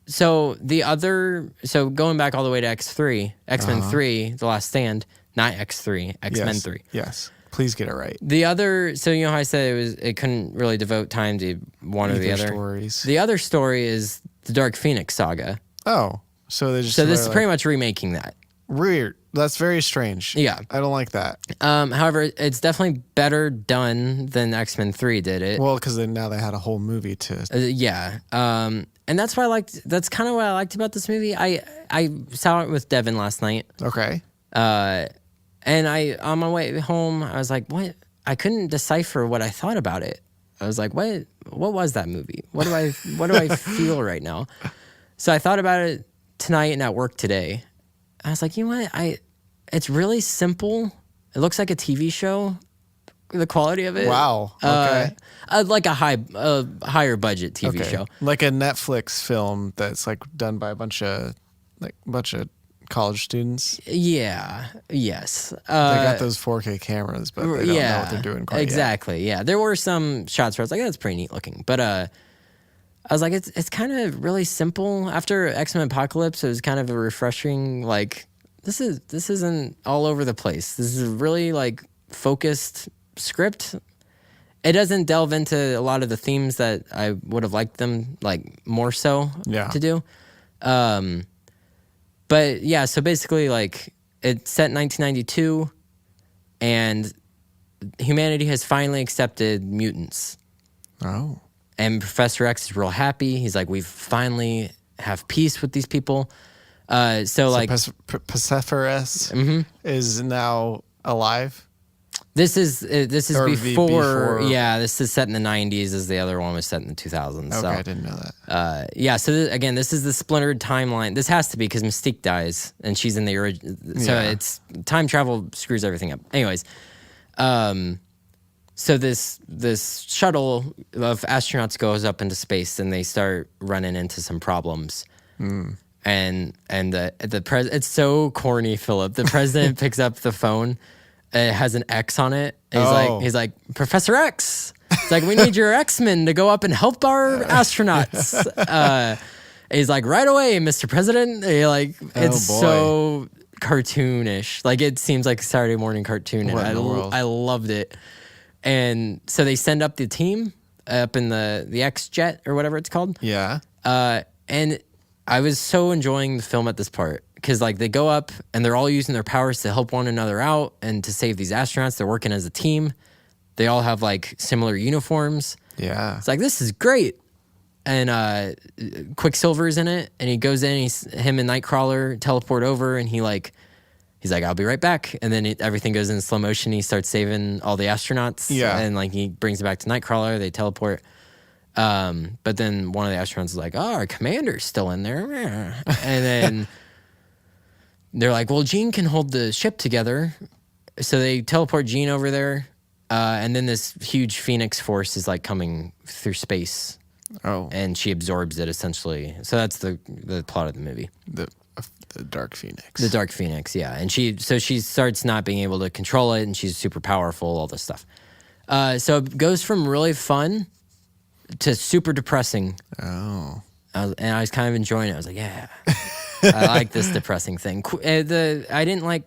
So going back all the way to X-Men 3, The Last Stand, not X3, X-Men 3. Yes. Please get it right. The other, so you know how I said it couldn't really devote time to one or the other. Stories. The other story is the Dark Phoenix saga. Oh, so they just. So this is pretty much remaking that. Weird. That's very strange. Yeah, I don't like that. However, it's definitely better done than X-Men 3 did it. Well, because now they had a whole movie to. Yeah. And that's why I liked. That's kind of what I liked about this movie. I saw it with Devin last night. Okay. And on my way home, I was like, what? I couldn't decipher what I thought about it. I was like, what was that movie? What do I feel right now? So I thought about it tonight and at work today. I was like, you know what? It's really simple. It looks like a TV show. The quality of it. Wow. Okay. Like a higher budget TV show. Like a Netflix film that's like done by a bunch of college students. Yeah. Yes. They got those 4K cameras, but they don't know what they're doing quite exactly. yet. Yeah. There were some shots where I was like, that's pretty neat looking. But I was like, it's kind of really simple. After X-Men Apocalypse, it was kind of a refreshing, like, this isn't all over the place. This is a really like focused script. It doesn't delve into a lot of the themes that I would have liked them like more so to do. But yeah, so basically, like, it's set in 1992, and humanity has finally accepted mutants. Oh. And Professor X is real happy. He's like, we finally have peace with these people. So like, Persephorus is now alive. This is before. Yeah, this is set in the 90s, as the other one was set in the 2000s. Okay, so, I didn't know that. Yeah, so again, this is the splintered timeline. This has to be because Mystique dies, and she's in the original. So it's time travel screws everything up. Anyways, so this shuttle of astronauts goes up into space, and they start running into some problems. And the it's so corny, Philip. The president picks up the phone. It has an X on it. He's like, Professor X. It's like, we need your X-Men to go up and help our astronauts. He's like, right away, Mr. President. It's so cartoonish. Like, it seems like a Saturday morning cartoon, and I loved it. And so they send up the team up in the X jet or whatever it's called. Yeah. And I was so enjoying the film at this part. Because, like, they go up and they're all using their powers to help one another out and to save these astronauts. They're working as a team. They all have, like, similar uniforms. Yeah. It's like, this is great. And Quicksilver's in it. And he goes in, him and Nightcrawler teleport over. And he's like, I'll be right back. And then everything goes in slow motion. He starts saving all the astronauts. Yeah. And, like, he brings it back to Nightcrawler. They teleport. But then one of the astronauts is like, oh, our commander's still in there. And then... they're like, well, Jean can hold the ship together. So they teleport Jean over there. And then this huge Phoenix force is like coming through space. Oh. And she absorbs it essentially. So that's the plot of the movie. The Dark Phoenix. The Dark Phoenix, yeah. And she starts not being able to control it, and she's super powerful, all this stuff. So it goes from really fun to super depressing. Oh. And I was kind of enjoying it. I was like, yeah. I like this depressing thing. I didn't like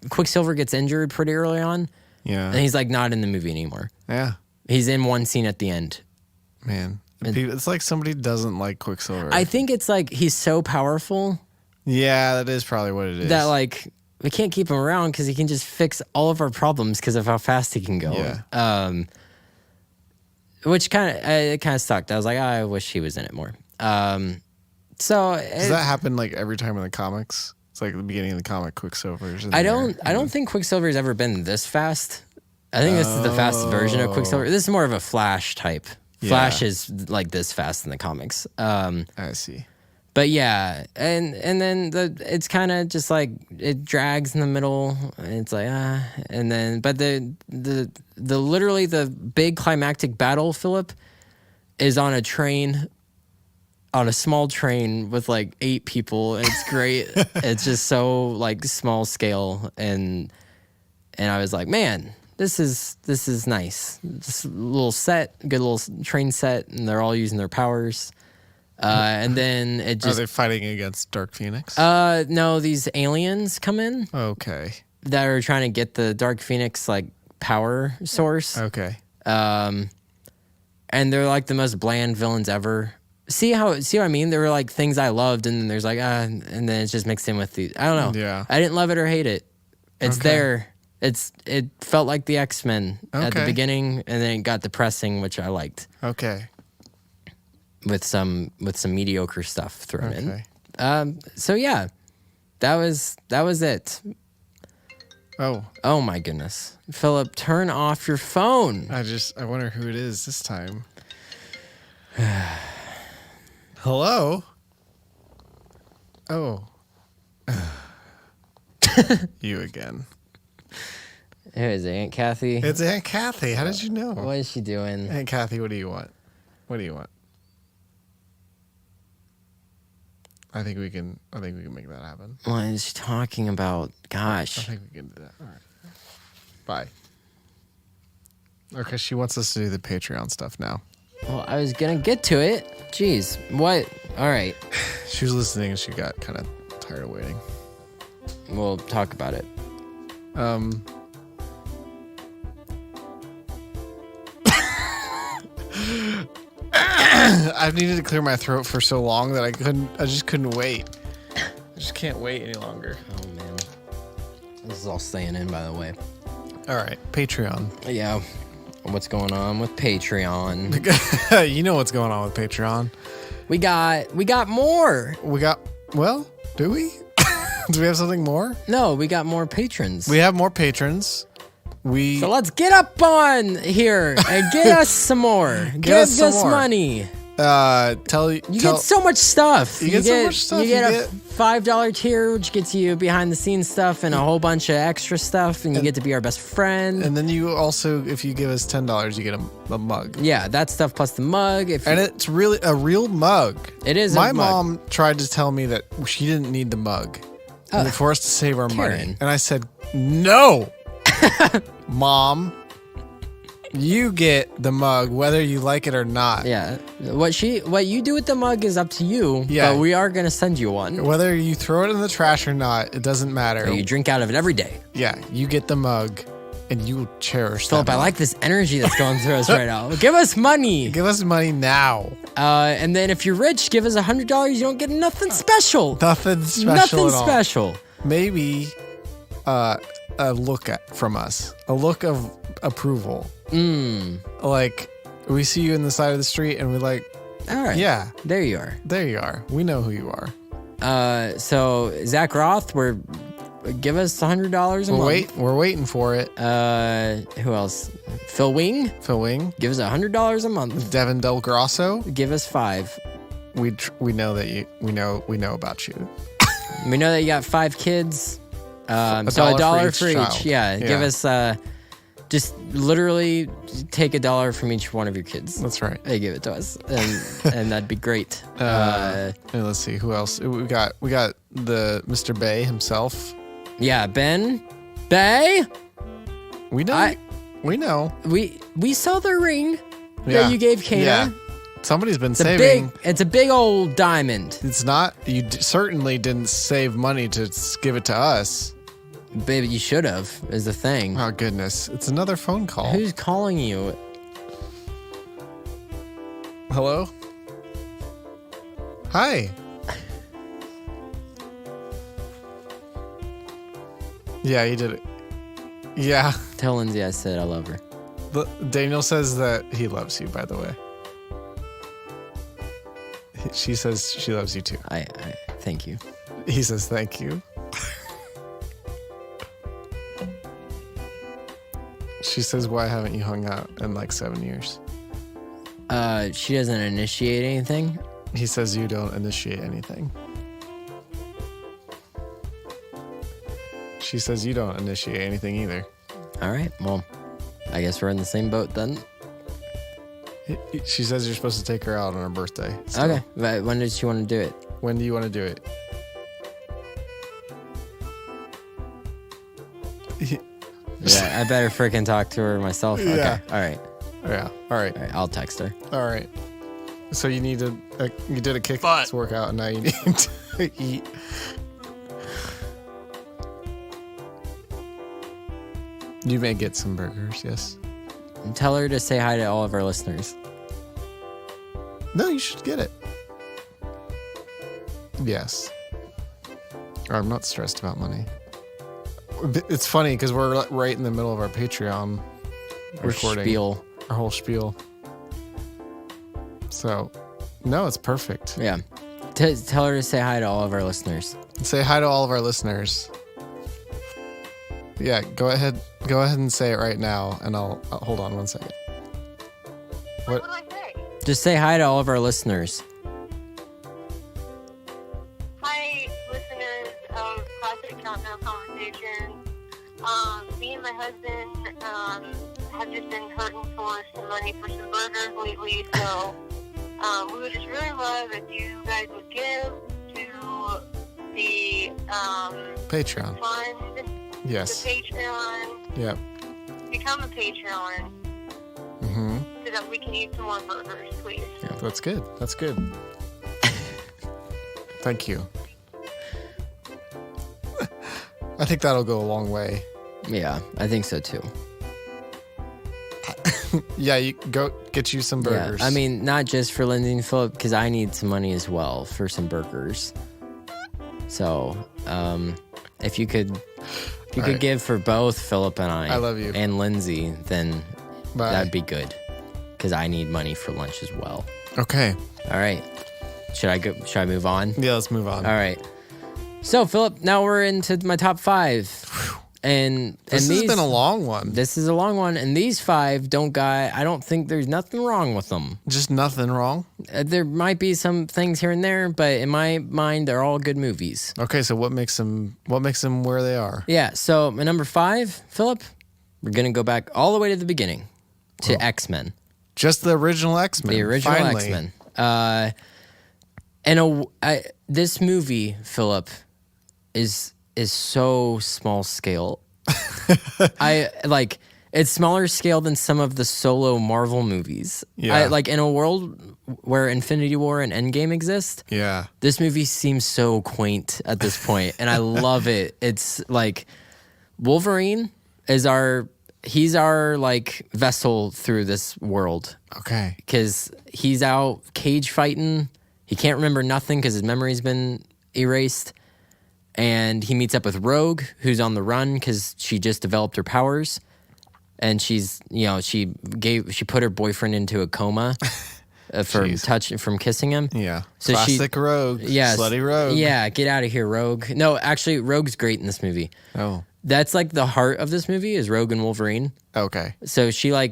Quicksilver gets injured pretty early on. Yeah. And he's like not in the movie anymore. Yeah. He's in one scene at the end. Man. It's like somebody doesn't like Quicksilver. I think it's like he's so powerful. Yeah, that is probably what it is. That like we can't keep him around because he can just fix all of our problems because of how fast he can go. Yeah. Which it kind of sucked. I was like, I wish he was in it more. So does that happen like every time in the comics? It's like the beginning of the comic, Quicksilver's in I don't think Quicksilver's ever been this fast. I think this is the fastest version of Quicksilver. This is more of a Flash type. Flash is like this fast in the comics. I see. But yeah, and then it's kind of just like it drags in the middle. And it's like and then but the literally the big climactic battle, Philip, is on a train. On a small train with like 8 people. It's great. It's just so like small scale, and I was like, man, this is nice. Just a little set, good little train set, and they're all using their powers. And then it just... Are they fighting against Dark Phoenix? No, these aliens come in. Okay. That are trying to get the Dark Phoenix, like, power source. Okay. And they're, like, the most bland villains ever. See what I mean? There were, like, things I loved, and then there's, like, and then it's just mixed in with the... I don't know. Yeah. I didn't love it or hate it. It's there. It felt like the X-Men at the beginning, and then it got depressing, which I liked. Okay. With some mediocre stuff thrown in. So yeah, that was it. Oh my goodness, Philip, turn off your phone. I wonder who it is this time. Hello. Oh. You again. Who is it, Aunt Kathy? It's Aunt Kathy. How did you know? What is she doing? Aunt Kathy, what do you want? What do you want? I think we can make that happen. What is she talking about? Gosh. I think we can do that. All right. Bye. Okay, she wants us to do the Patreon stuff now. Well, I was gonna get to it. Jeez. What? All right. She was listening and she got kind of tired of waiting. We'll talk about it. I've needed to clear my throat for so long that I just couldn't wait. I just can't wait any longer. Oh man. This is all staying in, by the way. All right, Patreon. Yeah. What's going on with Patreon? You know what's going on with Patreon. We got more. Well, do we? Do we have something more? No, we got more patrons. We have more patrons. So let's get up on here and get us some more. Give us money. You get so much stuff. You get so much stuff. You get a $5 tier, which gets you behind the scenes stuff and a whole bunch of extra stuff, and you get to be our best friend. And then you also, if you give us $10, you get a mug. Yeah, that stuff plus the mug. And it's really a real mug. It is. My mom tried to tell me that she didn't need the mug for us to save our money, and I said no. Mom, you get the mug whether you like it or not. Yeah. What you do with the mug is up to you. Yeah. But we are gonna send you one. Whether you throw it in the trash or not, it doesn't matter. But you drink out of it every day. Yeah, you get the mug and you will cherish Philip, that mug. I like this energy that's going through us right now. Give us money. Give us money now. And then if you're rich, give us $100. You don't get nothing special. Nothing special Nothing at all. special. Maybe a look from us. A look of approval. Like, we see you in the side of the street and we're like, all right. Yeah. There you are. There you are. We know who you are. So Zach Roth, give us $100 a month. We're waiting for it. Who else? Phil Wing. Give us $100 a month. Devin Del Grosso. Give us $5. We know that we know about you. We know that you got 5 kids. So $1 for each. Yeah. Give us just literally take $1 from each one of your kids. That's right. They give it to us, and that'd be great. And let's see who else we got. We got the Mr. Bay himself. Yeah, Ben Bay. We know. We saw the ring that you gave Kana. Yeah. Somebody's been saving. It's a big old diamond. It's not. You certainly didn't save money to give it to us. Baby, you should have, is the thing. Oh, goodness. It's another phone call. Who's calling you? Hello? Hi. Yeah, he did it. Yeah. Tell Lindsay I said I love her. Daniel says that he loves you, by the way. She says she loves you too. I thank you. He says thank you. She says, why haven't you hung out in like 7 years? She doesn't initiate anything. He says you don't initiate anything. She says you don't initiate anything either. All right. Well, I guess we're in the same boat then. She says you're supposed to take her out on her birthday. Still. Okay. But when does she want to do it? When do you want to do it? Yeah, I better freaking talk to her myself. Yeah. Okay. All right. Yeah. All right. All right. I'll text her. All right. So you need to. You did a kickbox workout, and now you need to eat. You may get some burgers, yes. And tell her to say hi to all of our listeners. No, you should get it. Yes. I'm not stressed about money. It's funny because we're right in the middle of our Patreon recording. Spiel. Our whole spiel. So, no, it's perfect. Yeah. Tell her to say hi to all of our listeners. Say hi to all of our listeners. Yeah, go ahead and say it right now, and I'll hold on one second. What do I say? Just say hi to all of our listeners. Hi, listeners of Classic Countdown Conversations. Me and my husband have just been hurting for some money for some burgers lately, so we would just really love if you guys would give to the Patreon fund. Yes. The Patreon. Yep. Become a Patreon. Mm-hmm. So that we can eat some more burgers, please. Yeah, that's good. That's good. Thank you. I think that'll go a long way. Yeah, I think so too. Yeah, you go get you some burgers. Yeah, I mean, not just for Lindsay and Philip, because I need some money as well for some burgers. So, if you could give for both Philip and I love you, and Lindsay, then that'd be good. Because I need money for lunch as well. Okay. All right. Should I move on? Yeah, let's move on. All right. So, Philip, now we're into my top 5. And this has been a long one. This is a long one. And these 5 I don't think there's nothing wrong with them. Just nothing wrong? There might be some things here and there, but in my mind, they're all good movies. Okay, so what makes them where they are? Yeah, so my number 5, Philip, we're going to go back all the way to the beginning, to X-Men. Just the original X-Men. The original X-Men. This movie, Philip, is so small scale. It's smaller scale than some of the solo Marvel movies. Yeah. In a world where Infinity War and Endgame exist. Yeah. This movie seems so quaint at this point, and I love it. It's like Wolverine is our vessel through this world. Okay. Because he's out cage fighting. He can't remember nothing because his memory's been erased. And he meets up with Rogue, who's on the run because she just developed her powers. And she put her boyfriend into a coma from kissing him. Yeah. So classic Rogue. Yeah. Slutty Rogue. Yeah. Get out of here, Rogue. No, actually, Rogue's great in this movie. Oh. That's like the heart of this movie is Rogue and Wolverine. Okay. So she he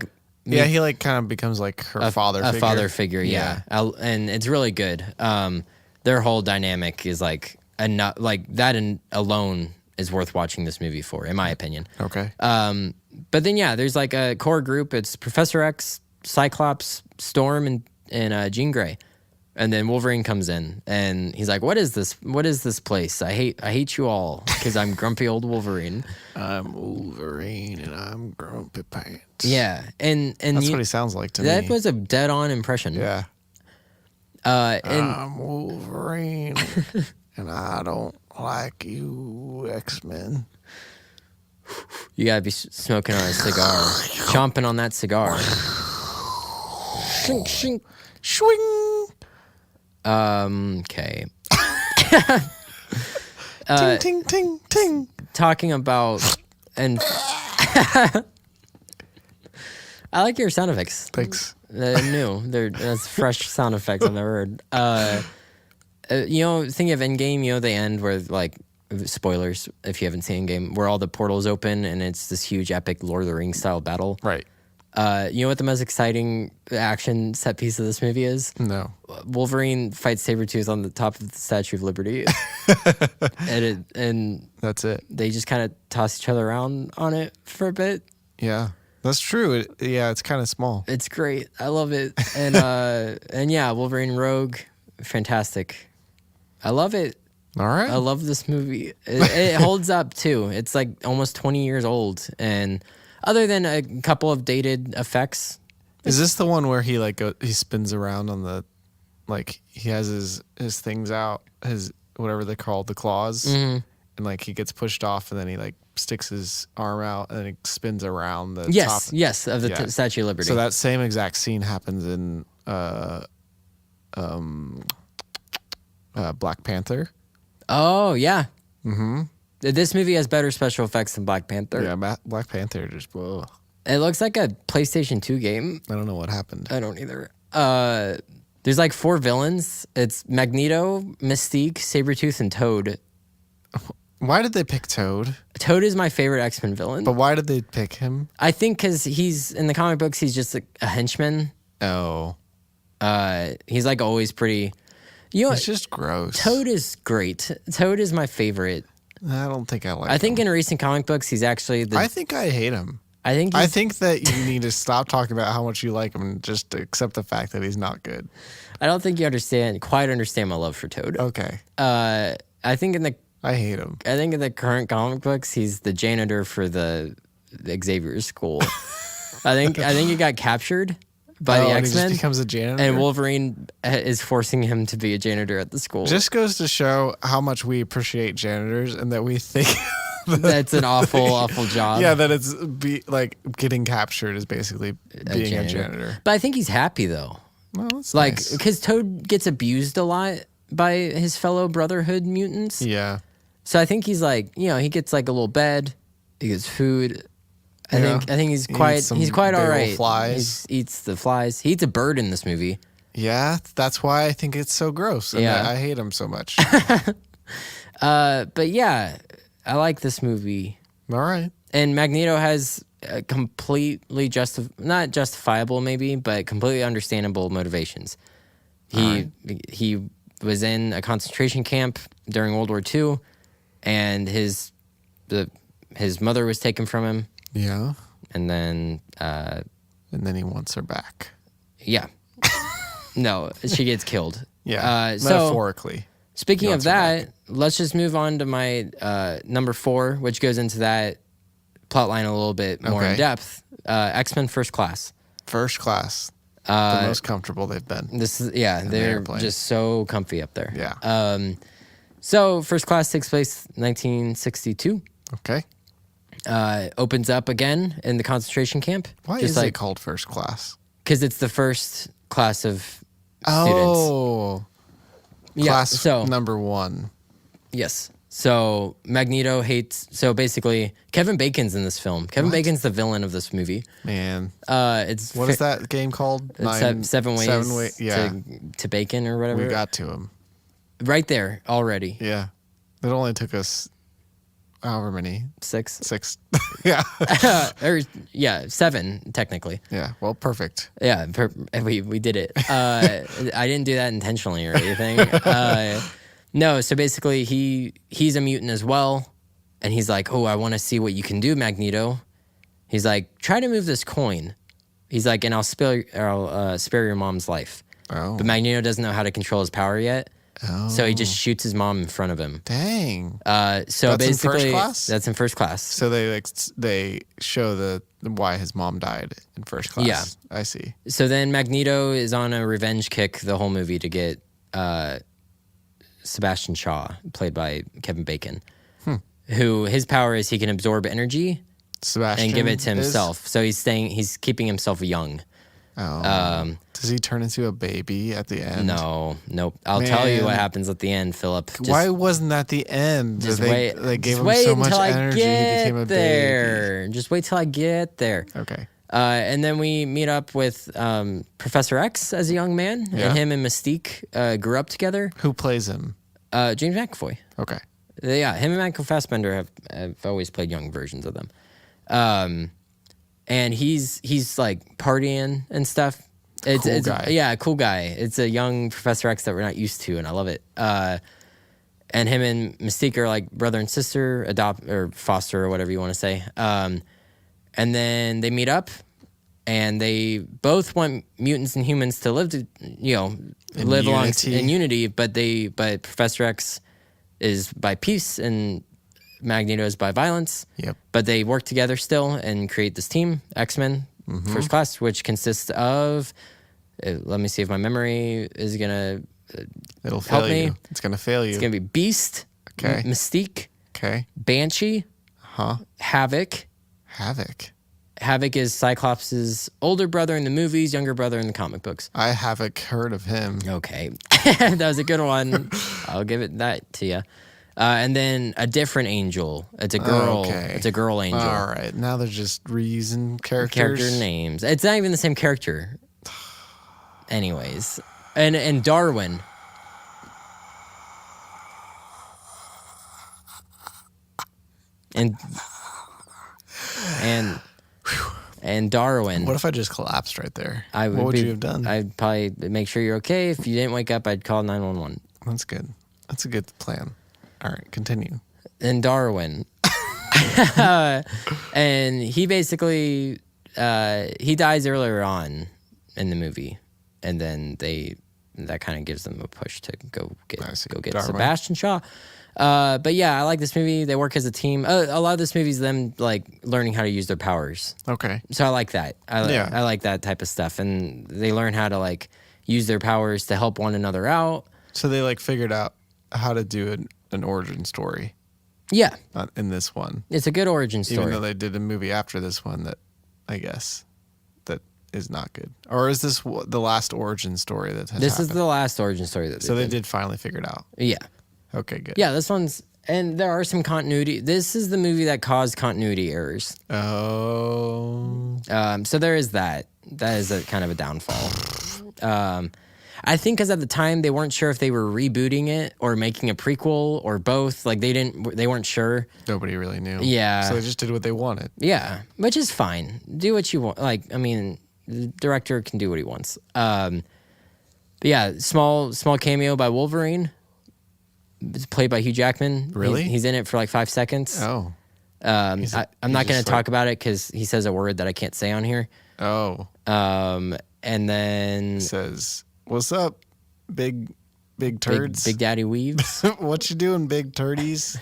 kind of becomes like her father figure. A father figure, yeah. And it's really good. Their whole dynamic is alone is worth watching this movie for, in my opinion. Okay. But then, there's like a core group. It's Professor X, Cyclops, Storm, and Jean Grey. And then Wolverine comes in, and he's like, "What is this? What is this place? I hate you all because I'm grumpy old Wolverine." I'm Wolverine, and I'm grumpy pants. Yeah, and that's what he sounds like to me. That was a dead-on impression. Yeah. I'm Wolverine, and I don't like you, X-Men. You gotta be smoking on a cigar, chomping on that cigar. Shink, shink, swing. Okay. Ting, ting, ting, ting. Talking about and I like your sound effects. Thanks. They're new. That's fresh sound effects I've never heard. Thinking of Endgame, the end where spoilers if you haven't seen Endgame, where all the portals open and it's this huge epic Lord of the Rings style battle. Right. You know what the most exciting action set piece of this movie is? No. Wolverine fights Sabretooth on the top of the Statue of Liberty. and that's it. They just kind of toss each other around on it for a bit. Yeah. That's true. It's kind of small. It's great. I love it. And Wolverine Rogue, fantastic. I love it. All right. I love this movie. It holds up too. It's like almost 20 years old, and other than a couple of dated effects. Is this the one where he he spins around on the like he has his things out, his whatever they call the claws, and like he gets pushed off, and then he like sticks his arm out, and then he spins around the top. Yes, of the Statue of Liberty. So that same exact scene happens in Black Panther. Oh yeah. Mm-hmm. This movie has better special effects than Black Panther. Yeah, Black Panther just. Whoa. It looks like a PlayStation 2 game. I don't know what happened. I don't either. There's like 4 villains. It's Magneto, Mystique, Sabretooth, and Toad. Why did they pick Toad? Toad is my favorite X-Men villain. But why did they pick him? I think because he's, in the comic books, he's just a henchman. Oh. He's like always pretty... It's just gross. Toad is great. Toad is my favorite. I don't think I like him. I think in recent comic books, he's actually the... I think I hate him. I think that you need to stop talking about how much you like him and just accept the fact that he's not good. I don't think you quite understand my love for Toad. Okay. I think I hate him. I think in the current comic books, he's the janitor for the Xavier school. I think he got captured by the X-Men. And he just becomes a janitor. And Wolverine is forcing him to be a janitor at the school. Just goes to show how much we appreciate janitors and that we think that's an awful job. Yeah, that it's like getting captured is basically being a janitor. But I think he's happy though. Well, that's like nice. Because Toad gets abused a lot by his fellow Brotherhood mutants. Yeah. So I think he's like, he gets like a little bed, he gets food. I think he's quite all right. Flies. He eats the flies. He eats a bird in this movie. Yeah, that's why I think it's so gross. And I hate him so much. But yeah, I like this movie. All right. And Magneto has completely not justifiable maybe, but completely understandable motivations. He was in a concentration camp during World War II, and his mother was taken from him. Yeah. And then he wants her back. Yeah. No, she gets killed. Yeah. Metaphorically. Speaking of that, let's just move on to my number 4, which goes into that plot line a little bit more in depth. X-Men First Class. First Class. The most comfortable they've been. They're just so comfy up there. Yeah. So First Class takes place 1962. Okay. Opens up again in the concentration camp. Why is it called First Class? Because it's the first class of students. Oh. Class so number 1. Yes. So Magneto hates. So basically, Kevin Bacon's in this film. Kevin Bacon's the villain of this movie. Man, it's what is that game called? Seven ways. To Bacon or whatever. We got to him right there already. Yeah, it only took us however many 6. Yeah, or 7 technically. Yeah, well, perfect. Yeah, we did it. I didn't do that intentionally or anything. No, so basically he's a mutant as well, and he's like, "Oh, I want to see what you can do, Magneto." He's like, "Try to move this coin." He's like, "And I'll spare your mom's life." Oh. But Magneto doesn't know how to control his power yet. Oh. So he just shoots his mom in front of him. Dang. So that's basically, in First Class? That's in First Class. So they show why his mom died in First Class. Yeah, I see. So then Magneto is on a revenge kick the whole movie to get Sebastian Shaw, played by Kevin Bacon, who his power is he can absorb energy and give it to himself. So he's keeping himself young. Oh. Does he turn into a baby at the end? Nope. I'll tell you what happens at the end, Philip. Why wasn't that the end? They gave him so much energy he became a baby. Just wait till I get there. Okay. And then we meet up with Professor X as a young man, and him and Mystique grew up together. Who plays him? James McAvoy. Okay. Yeah, him and Michael Fassbender have always played young versions of them. And he's like partying and stuff. It's guy. Yeah, cool guy. It's a young Professor X that we're not used to, and I love it. And him and Mystique are like brother and sister, adopt or foster or whatever you want to say. And then they meet up, and they both want mutants and humans to live along in unity. But Professor X is by peace, and Magneto is by violence. Yep. But they work together still and create this team, X-Men First Class, which consists of Let me see if my memory is gonna It'll help fail me. You. It's gonna fail you. It's gonna be Beast. Okay. Mystique. Okay. Banshee. Havoc. Havoc is Cyclops' older brother in the movies, younger brother in the comic books. I haven't heard of him. Okay. That was a good one. I'll give it that to you. And then a different angel. It's a girl. Okay. It's a girl angel. All right. Now they're just reusing characters. Character names. It's not even the same character. Anyways. And Darwin. And Darwin. What if I just collapsed right there? What would you have done? I'd probably make sure you're okay. If you didn't wake up, I'd call 911. That's good. That's a good plan. All right, continue. And Darwin. And he basically, he dies earlier on in the movie. And then that kind of gives them a push to go get Darwin. Sebastian Shaw. But yeah, I like this movie. They work as a team. A lot of this movie is them like learning how to use their powers. Okay. So I like that. I like that type of stuff. And they learn how to like use their powers to help one another out. So they like figured out how to do an origin story. Yeah. In this one. It's a good origin story. Even though they did a movie after this one that, I guess, that is not good. Or is this the last origin story that has happened? Is the last origin story that they did finally figure it out. Yeah. Okay, good. Yeah, this one's... And there are some continuity... This is the movie that caused continuity errors. Oh. So there is that. That is a kind of a downfall. I think because at the time they weren't sure if they were rebooting it or making a prequel or both. Like they weren't sure. Nobody really knew. Yeah. So they just did what they wanted. Yeah, which is fine. Do what you want. Like, I mean, the director can do what he wants. But yeah, small cameo by Wolverine. It's played by Hugh Jackman. Really? He's in it for like 5 seconds. Oh. I'm not going to talk about it because he says a word that I can't say on here. Oh. And then... It says, what's up, big turds? Big Daddy Weaves. What you doing, big turdies?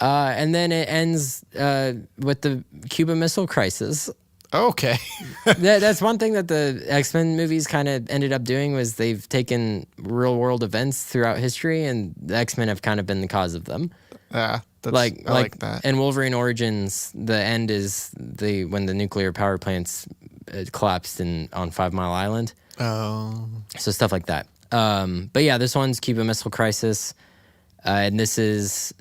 And then it ends with the Cuban Missile Crisis. Okay. That's one thing that the X-Men movies kind of ended up doing was they've taken real world events throughout history and the X-Men have kind of been the cause of them. Yeah, I like that. In Wolverine Origins, the end is when the nuclear power plants collapsed on 5 Mile Island. Oh. So stuff like that. But yeah, this one's Cuban Missile Crisis. And this is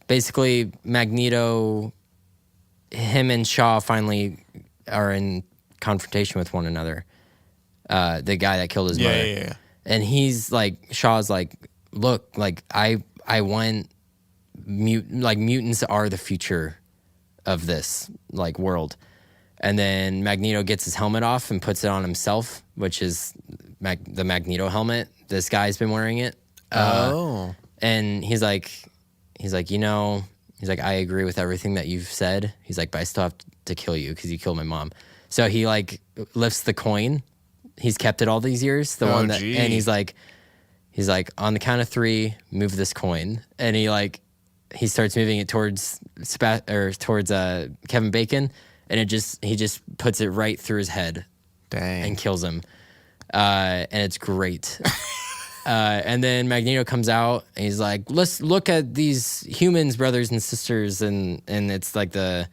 basically Magneto, him and Shaw finally are in confrontation with one another. The guy that killed his mother. Yeah. And he's like, Shaw's like, look, like I went mutants are the future of this like world. And then Magneto gets his helmet off and puts it on himself, which is the Magneto helmet. This guy's been wearing it. And he's like, I agree with everything that you've said. He's like, but I still have to kill you because you killed my mom. So he like lifts the coin. He's kept it all these years. And he's like, on the count of 3, move this coin. And he starts moving it towards Kevin Bacon, and he just puts it right through his head. Dang. And kills him. And it's great. And then Magneto comes out and he's like, let's look at these humans, brothers and sisters. And it's like the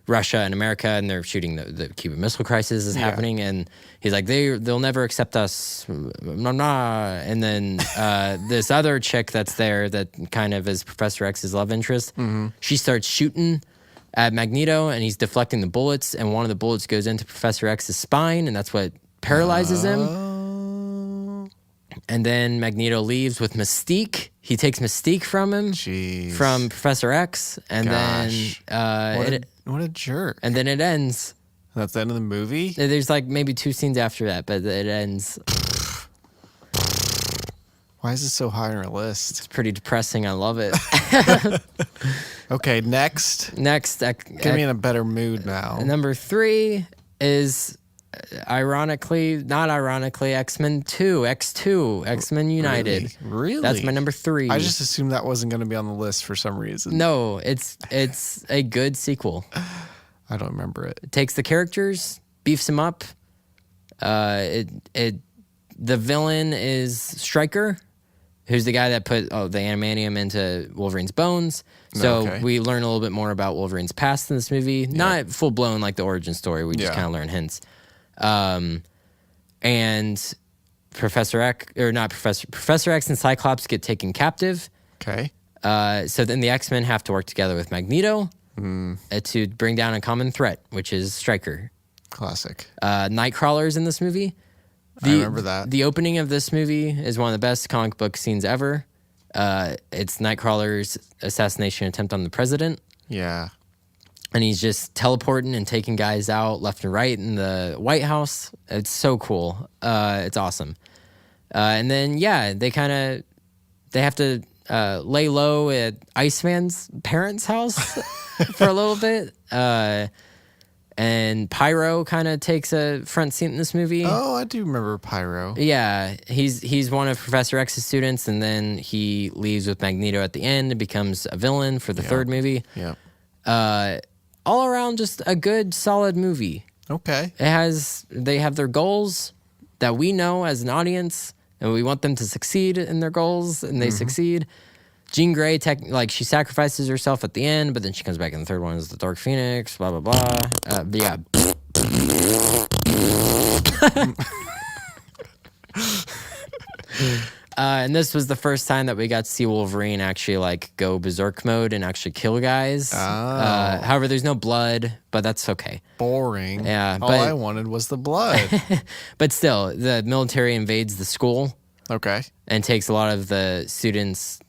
Russia and America, and they're shooting the Cuban Missile Crisis is happening. And he's like, they'll never accept us. And then this other chick that's there that kind of is Professor X's love interest, she starts shooting at Magneto and he's deflecting the bullets. And one of the bullets goes into Professor X's spine, and that's what paralyzes him. And then Magneto leaves with Mystique. He takes Mystique from him, from Professor X, and then what a jerk! And then it ends. That's the end of the movie. There's like maybe 2 scenes after that, but it ends. Why is it so high on our list? It's pretty depressing. I love it. Okay, next. Get me in a better mood now. Number 3 is. Not ironically, X-Men 2, X2, X-Men United. Really? That's my number 3. I just assumed that wasn't going to be on the list for some reason. No, it's a good sequel. I don't remember it. It takes the characters, beefs them up, The villain is Stryker, who's the guy that put the adamantium into Wolverine's bones. So we learn a little bit more about Wolverine's past in this movie. Not full blown like the origin story. We just kind of learn hints. And Professor X and Cyclops get taken captive. Okay. So then the X-Men have to work together with Magneto to bring down a common threat, which is Stryker. Classic. Nightcrawler's in this movie. I remember that. The opening of this movie is one of the best comic book scenes ever. It's Nightcrawler's assassination attempt on the president. Yeah. And he's just teleporting and taking guys out left and right in the White House. It's so cool. It's awesome. And then, they have to lay low at Iceman's parents' house for a little bit. And Pyro kind of takes a front seat in this movie. Oh, I do remember Pyro. Yeah, he's one of Professor X's students, and then he leaves with Magneto at the end and becomes a villain for the third movie. Yeah. All around, just a good, solid movie. Okay. They have their goals that we know as an audience, and we want them to succeed in their goals, and they succeed. Jean Grey, she sacrifices herself at the end, but then she comes back in the third one as the Dark Phoenix, blah, blah, blah. Yeah. And this was the first time that we got to see Wolverine actually, go berserk mode and actually kill guys. Oh. However, there's no blood, but that's okay. Boring. Yeah. All I wanted was the blood. But still, the military invades the school. Okay. And takes a lot of the students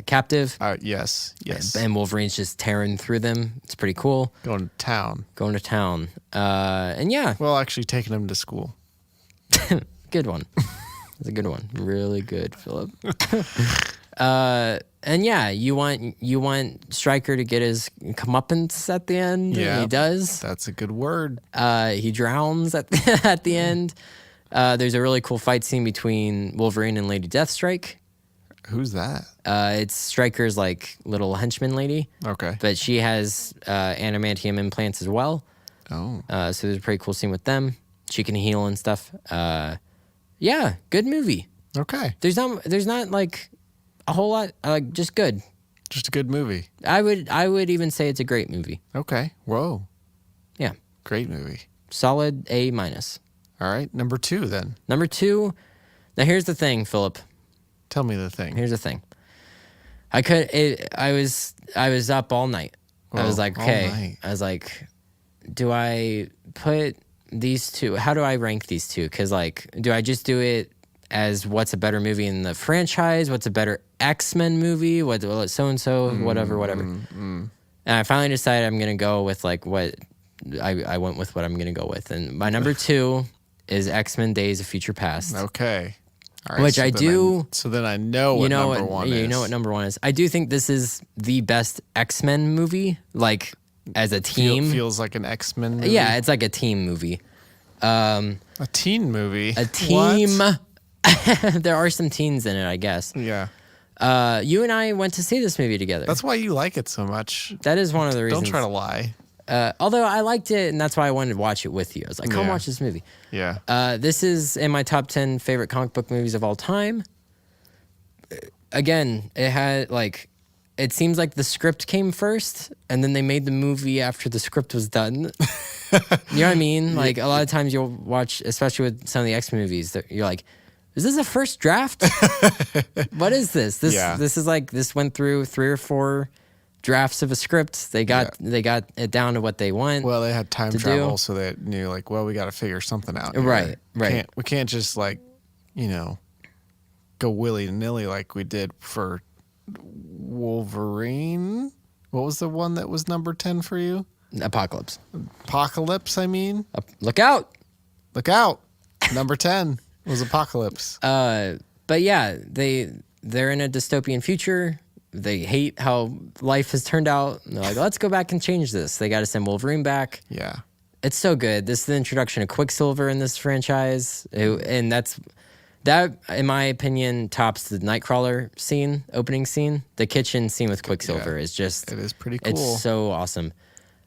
captive. Yes. And Wolverine's just tearing through them. It's pretty cool. Going to town. And yeah. Well, actually taking them to school. Good one. It's a good one. Really good, Philip. And yeah, you want Stryker to get his comeuppance at the end. Yeah. He does. That's a good word. He drowns at the end. There's a really cool fight scene between Wolverine and Lady Deathstrike. Who's that? It's Stryker's little henchman lady. Okay. But she has adamantium implants as well. Oh. So there's a pretty cool scene with them. She can heal and stuff. Yeah, good movie. Okay. There's not a whole lot. Just good. Just a good movie. I would even say it's a great movie. Okay. Whoa. Yeah. Great movie. Solid A-. All right. Number 2 then. Number 2. Now here's the thing, Philip. Tell me the thing. Here's the thing. I was up all night. I was like, okay. I was like, do I put these two? How do I rank these two? Because do I just do it as what's a better movie in the franchise? What's a better X-Men movie? What so and so? Whatever. And I finally decided I'm gonna go with what I went with. What I'm gonna go with, and my number 2 is X-Men: Days of Future Past. Okay. All right, which I do. So then I know what number 1 is. You know what number 1 is. I do think this is the best X-Men movie, as a team. Feels like an X-Men movie? Yeah, it's like a team movie. A teen movie? A team. There are some teens in it, I guess. Yeah. You and I went to see this movie together. That's why you like it so much. That is one of the reasons. Don't try to lie. Although I liked it, and that's why I wanted to watch it with you. I was like, come watch this movie. Yeah. This is in my top 10 favorite comic book movies of all time. Again, it had it seems like the script came first, and then they made the movie after the script was done. You know what I mean? A lot of times you'll watch, especially with some of the X movies, that you're like, is this a first draft? What is this? This is this went through 3 or 4 drafts of a script. They got it down to what they want. Well, they had time travel, so they knew we got to figure something out here. Right. We can't just go willy-nilly like we did for Wolverine. What was the one that was number 10 for you? Apocalypse, I mean. Look out. Number 10 was Apocalypse. But yeah, they're in a dystopian future. They hate how life has turned out. And they're like, let's go back and change this. They got to send Wolverine back. Yeah. It's so good. This is the introduction of Quicksilver in this franchise. And that, in my opinion, tops the Nightcrawler opening scene. The kitchen scene with Quicksilver is just... It is pretty cool. It's so awesome.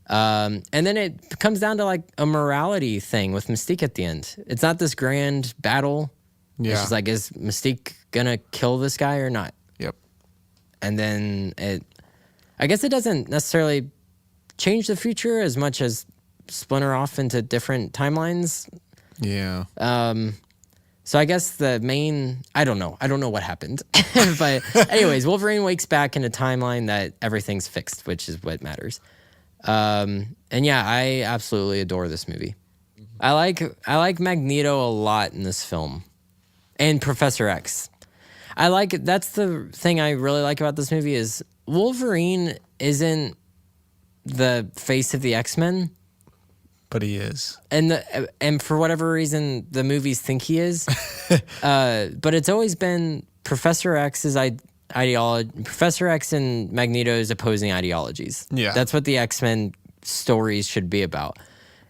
And then it comes down to like a morality thing with Mystique at the end. It's not this grand battle. Yeah. It's just like, is Mystique gonna kill this guy or not? Yep. And then I guess it doesn't necessarily change the future as much as splinter off into different timelines. Yeah. So I guess the main, I don't know what happened. But anyways, Wolverine wakes back in a timeline that everything's fixed, which is what matters. And yeah, I absolutely adore this movie. I like Magneto a lot in this film. And Professor X. That's the thing I really like about this movie is Wolverine isn't the face of the X-Men. But he is. And for whatever reason, the movies think he is. But it's always been Professor X's ideology. Professor X and Magneto's opposing ideologies. Yeah. That's what the X-Men stories should be about.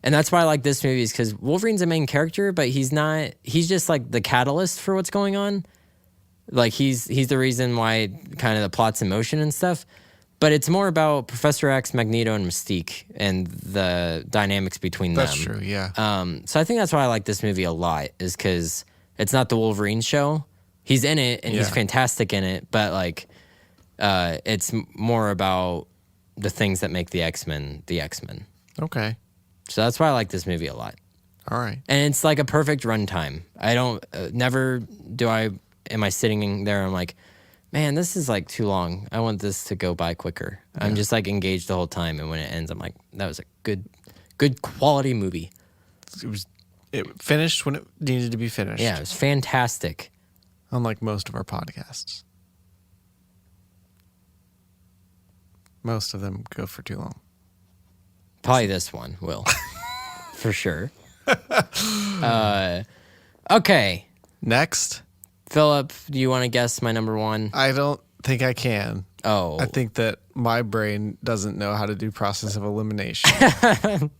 And that's why I like this movie is because Wolverine's a main character, but he's just like the catalyst for what's going on. Like he's the reason why kind of the plot's in motion and stuff. But it's more about Professor X, Magneto, and Mystique and the dynamics between them. That's true, yeah. So I think that's why I like this movie a lot is because it's not the Wolverine show. He's in it and he's fantastic in it, but like it's more about the things that make the X-Men the X-Men. Okay. So that's why I like this movie a lot. All right. And it's like a perfect runtime. I don't, am I sitting there and I'm like, man, this is like too long. I want this to go by quicker. Yeah. I'm just like engaged the whole time. And when it ends, I'm like, that was a good quality movie. It finished when it needed to be finished. Yeah, it was fantastic. Unlike most of our podcasts. Most of them go for too long. Probably this one will. For sure. Okay. Next. Philip, do you want to guess my number one? I don't think I can. Oh. I think that my brain doesn't know how to do process of elimination.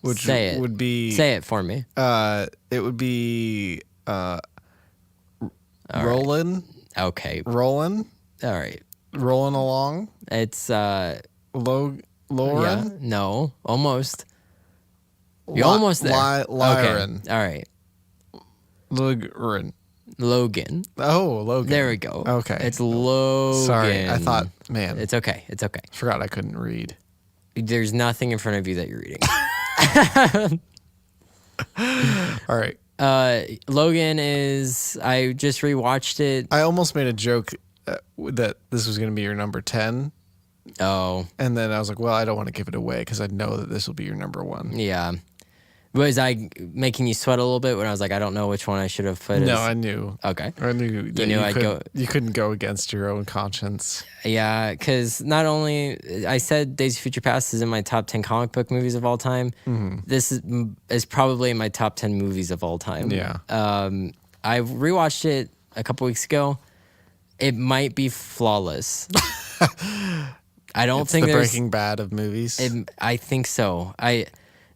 Which would be... Say it for me. It would be... Rolling. Right. Okay. Rolling. All right. Rolling along. It's... Lauren? Yeah, no. Almost. You're almost there. Lyran. Okay. All right. Logan. Oh, Logan. There we go. Okay. It's Logan. Sorry, I thought, man. It's okay. It's okay. Forgot I couldn't read. There's nothing in front of you that you're reading. All right. Logan is, I just rewatched it. I almost made a joke that this was going to be your number 10. Oh. And then I was like, well, I don't want to give it away because I know that this will be your number one. Yeah. Was I making you sweat a little bit when I was like, I don't know which one I should have put? No, I knew. Okay. I knew that you couldn't go against your own conscience. Yeah, because not only, I said Days of Future Past is in my top 10 comic book movies of all time. Mm-hmm. This is probably in my top 10 movies of all time. Yeah. I rewatched it a couple weeks ago. It might be flawless. I don't think the Breaking Bad of movies. I think so.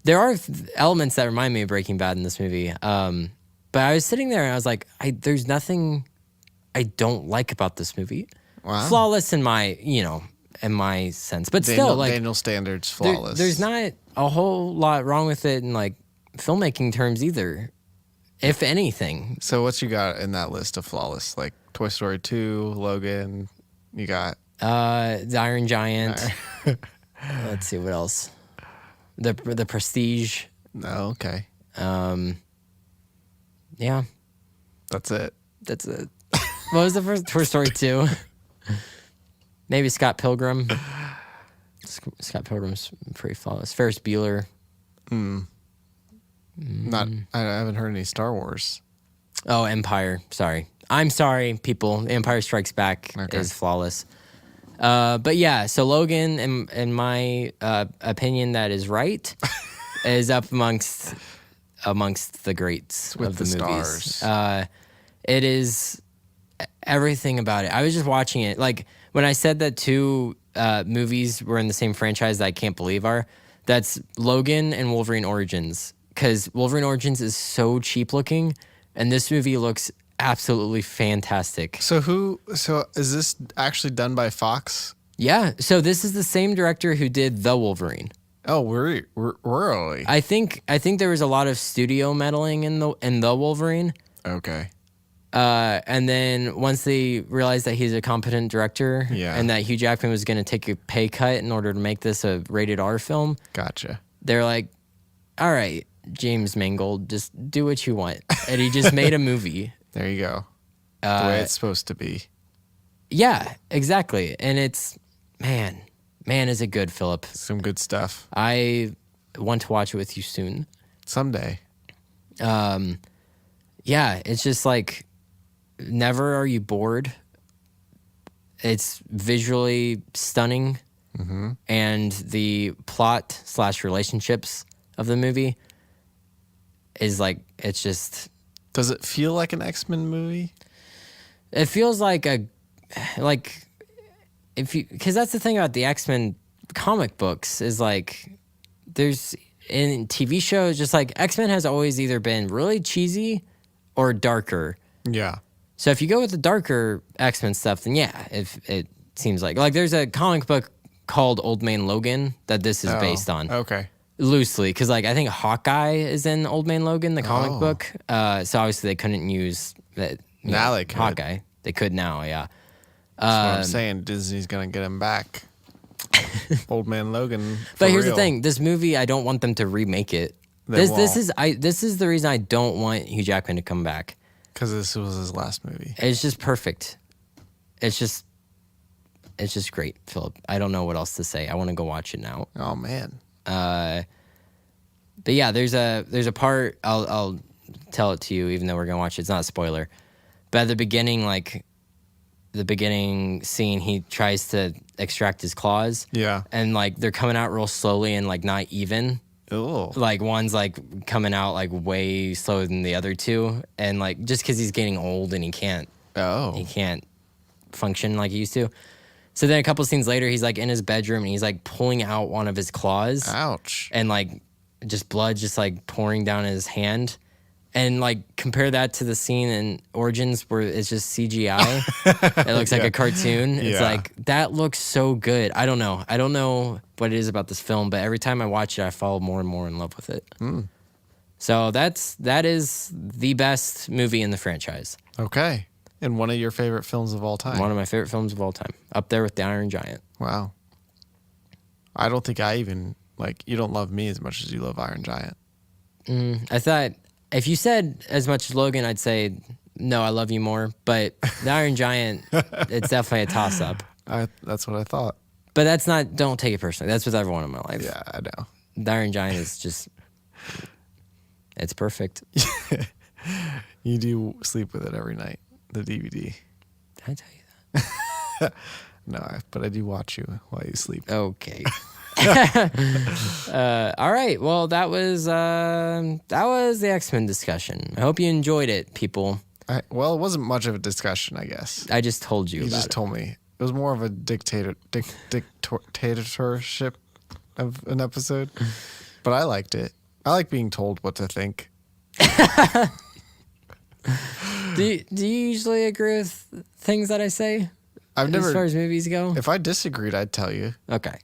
There are elements that remind me of Breaking Bad in this movie. But I was sitting there and I was like, there's nothing I don't like about this movie. Wow. Flawless in my sense, but still, like Daniel standards, flawless. There's not a whole lot wrong with it in like filmmaking terms either, if anything. So what you got in that list of flawless? Like Toy Story 2, Logan. You got The Iron Giant. Let's see what else. The Prestige. Oh, okay. Yeah. That's it. What was the first? Toy Story 2. Maybe Scott Pilgrim. Scott Pilgrim's pretty flawless. Ferris Bueller. I haven't heard any Star Wars. Oh, Empire. Sorry. I'm sorry, people. Empire Strikes Back is flawless. But yeah, so Logan, in my opinion, that is right, is up amongst the greats with of the movies. Stars. It is everything about it. I was just watching it. Like when I said that two movies were in the same franchise that I can't believe that's Logan and Wolverine Origins. Because Wolverine Origins is so cheap looking, and this movie looks absolutely fantastic. So is this actually done by Fox? Yeah. So this is the same director who did The Wolverine. Oh, really? I think there was a lot of studio meddling in the Wolverine. Okay. And then once they realized that he's a competent director, and that Hugh Jackman was going to take a pay cut in order to make this a rated R film, gotcha. They're like, "All right, James Mangold, just do what you want," and he just made a movie. There you go. The way it's supposed to be. Yeah, exactly. And it's man, is it good, Philip? Some good stuff. I want to watch it with you soon. Someday. Yeah, it's just like never are you bored. It's visually stunning, and the plot / relationships of the movie is like it's just. Does it feel like an X-Men movie? It feels like because that's the thing about the X-Men comic books is like there's in TV shows just like X-Men has always either been really cheesy or darker. Yeah. So if you go with the darker X-Men stuff, then yeah, if it seems like there's a comic book called Old Man Logan that this is based on. Okay. Loosely, because like I think Hawkeye is in Old Man Logan, the comic book. So obviously they couldn't use that. Now they could. Hawkeye. They could now, yeah. That's what I'm saying. Disney's gonna get him back. Old Man Logan. But here's the thing: this movie, I don't want them to remake it. This is the reason I don't want Hugh Jackman to come back. Because this was his last movie. It's just perfect. It's just great, Philip. I don't know what else to say. I want to go watch it now. Oh man. But yeah, there's a part I'll tell it to you, even though we're gonna watch it. It's not a spoiler. But at the beginning, like the beginning scene, he tries to extract his claws. Yeah. And like they're coming out real slowly and like not even. Oh. Like one's like coming out like way slower than the other two, and like just because he's getting old and he can't function like he used to. So then a couple scenes later, he's like in his bedroom and he's like pulling out one of his claws. Ouch. And like just blood just like pouring down his hand. And like compare that to the scene in Origins where it's just CGI. It looks like a cartoon. It's like that looks so good. I don't know what it is about this film, but every time I watch it, I fall more and more in love with it. So that is the best movie in the franchise. Okay. And one of your favorite films of all time. One of my favorite films of all time. Up there with The Iron Giant. Wow. I don't think I even you don't love me as much as you love Iron Giant. I thought if you said as much as Logan, I'd say, no, I love you more. But The Iron Giant, it's definitely a toss-up. That's what I thought. But that's not, don't take it personally. That's with everyone in my life. Yeah, I know. The Iron Giant is just, it's perfect. You do sleep with it every night, the DVD. Did I tell you that? No, but I do watch you while you sleep. Okay. All right. Well, that was the X-Men discussion. I hope you enjoyed it, people. Well, it wasn't much of a discussion, I guess. I just told you. You just told me. It was more of a dictatorship of an episode, but I liked it. I like being told what to think. Do you usually agree with things that I say? I've never. As far as movies go, if I disagreed, I'd tell you. Okay.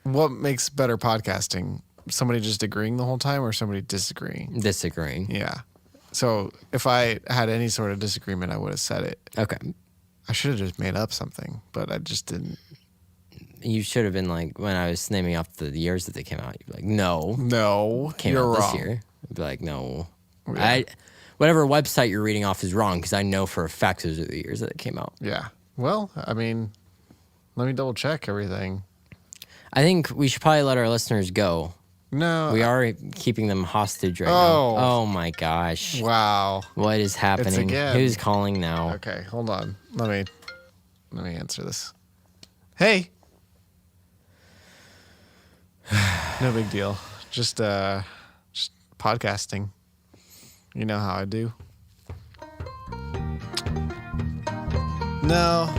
What makes better podcasting? Somebody just agreeing the whole time, or somebody disagreeing? Disagreeing. Yeah. So if I had any sort of disagreement, I would have said it. Okay. I should have just made up something, but I just didn't. You should have been like, when I was naming off the years that they came out, you'd be like, no, came out wrong. This year. I'd be like, no, yeah. Whatever website you're reading off is wrong because I know for a fact those are the years that it came out. Yeah. Well, I mean, let me double check everything. I think we should probably let our listeners go. No. We are keeping them hostage right now. Oh my gosh. Wow. What is happening? It's again. Who's calling now? Okay, hold on. Let me answer this. Hey. No big deal. Just podcasting. You know how I do. No.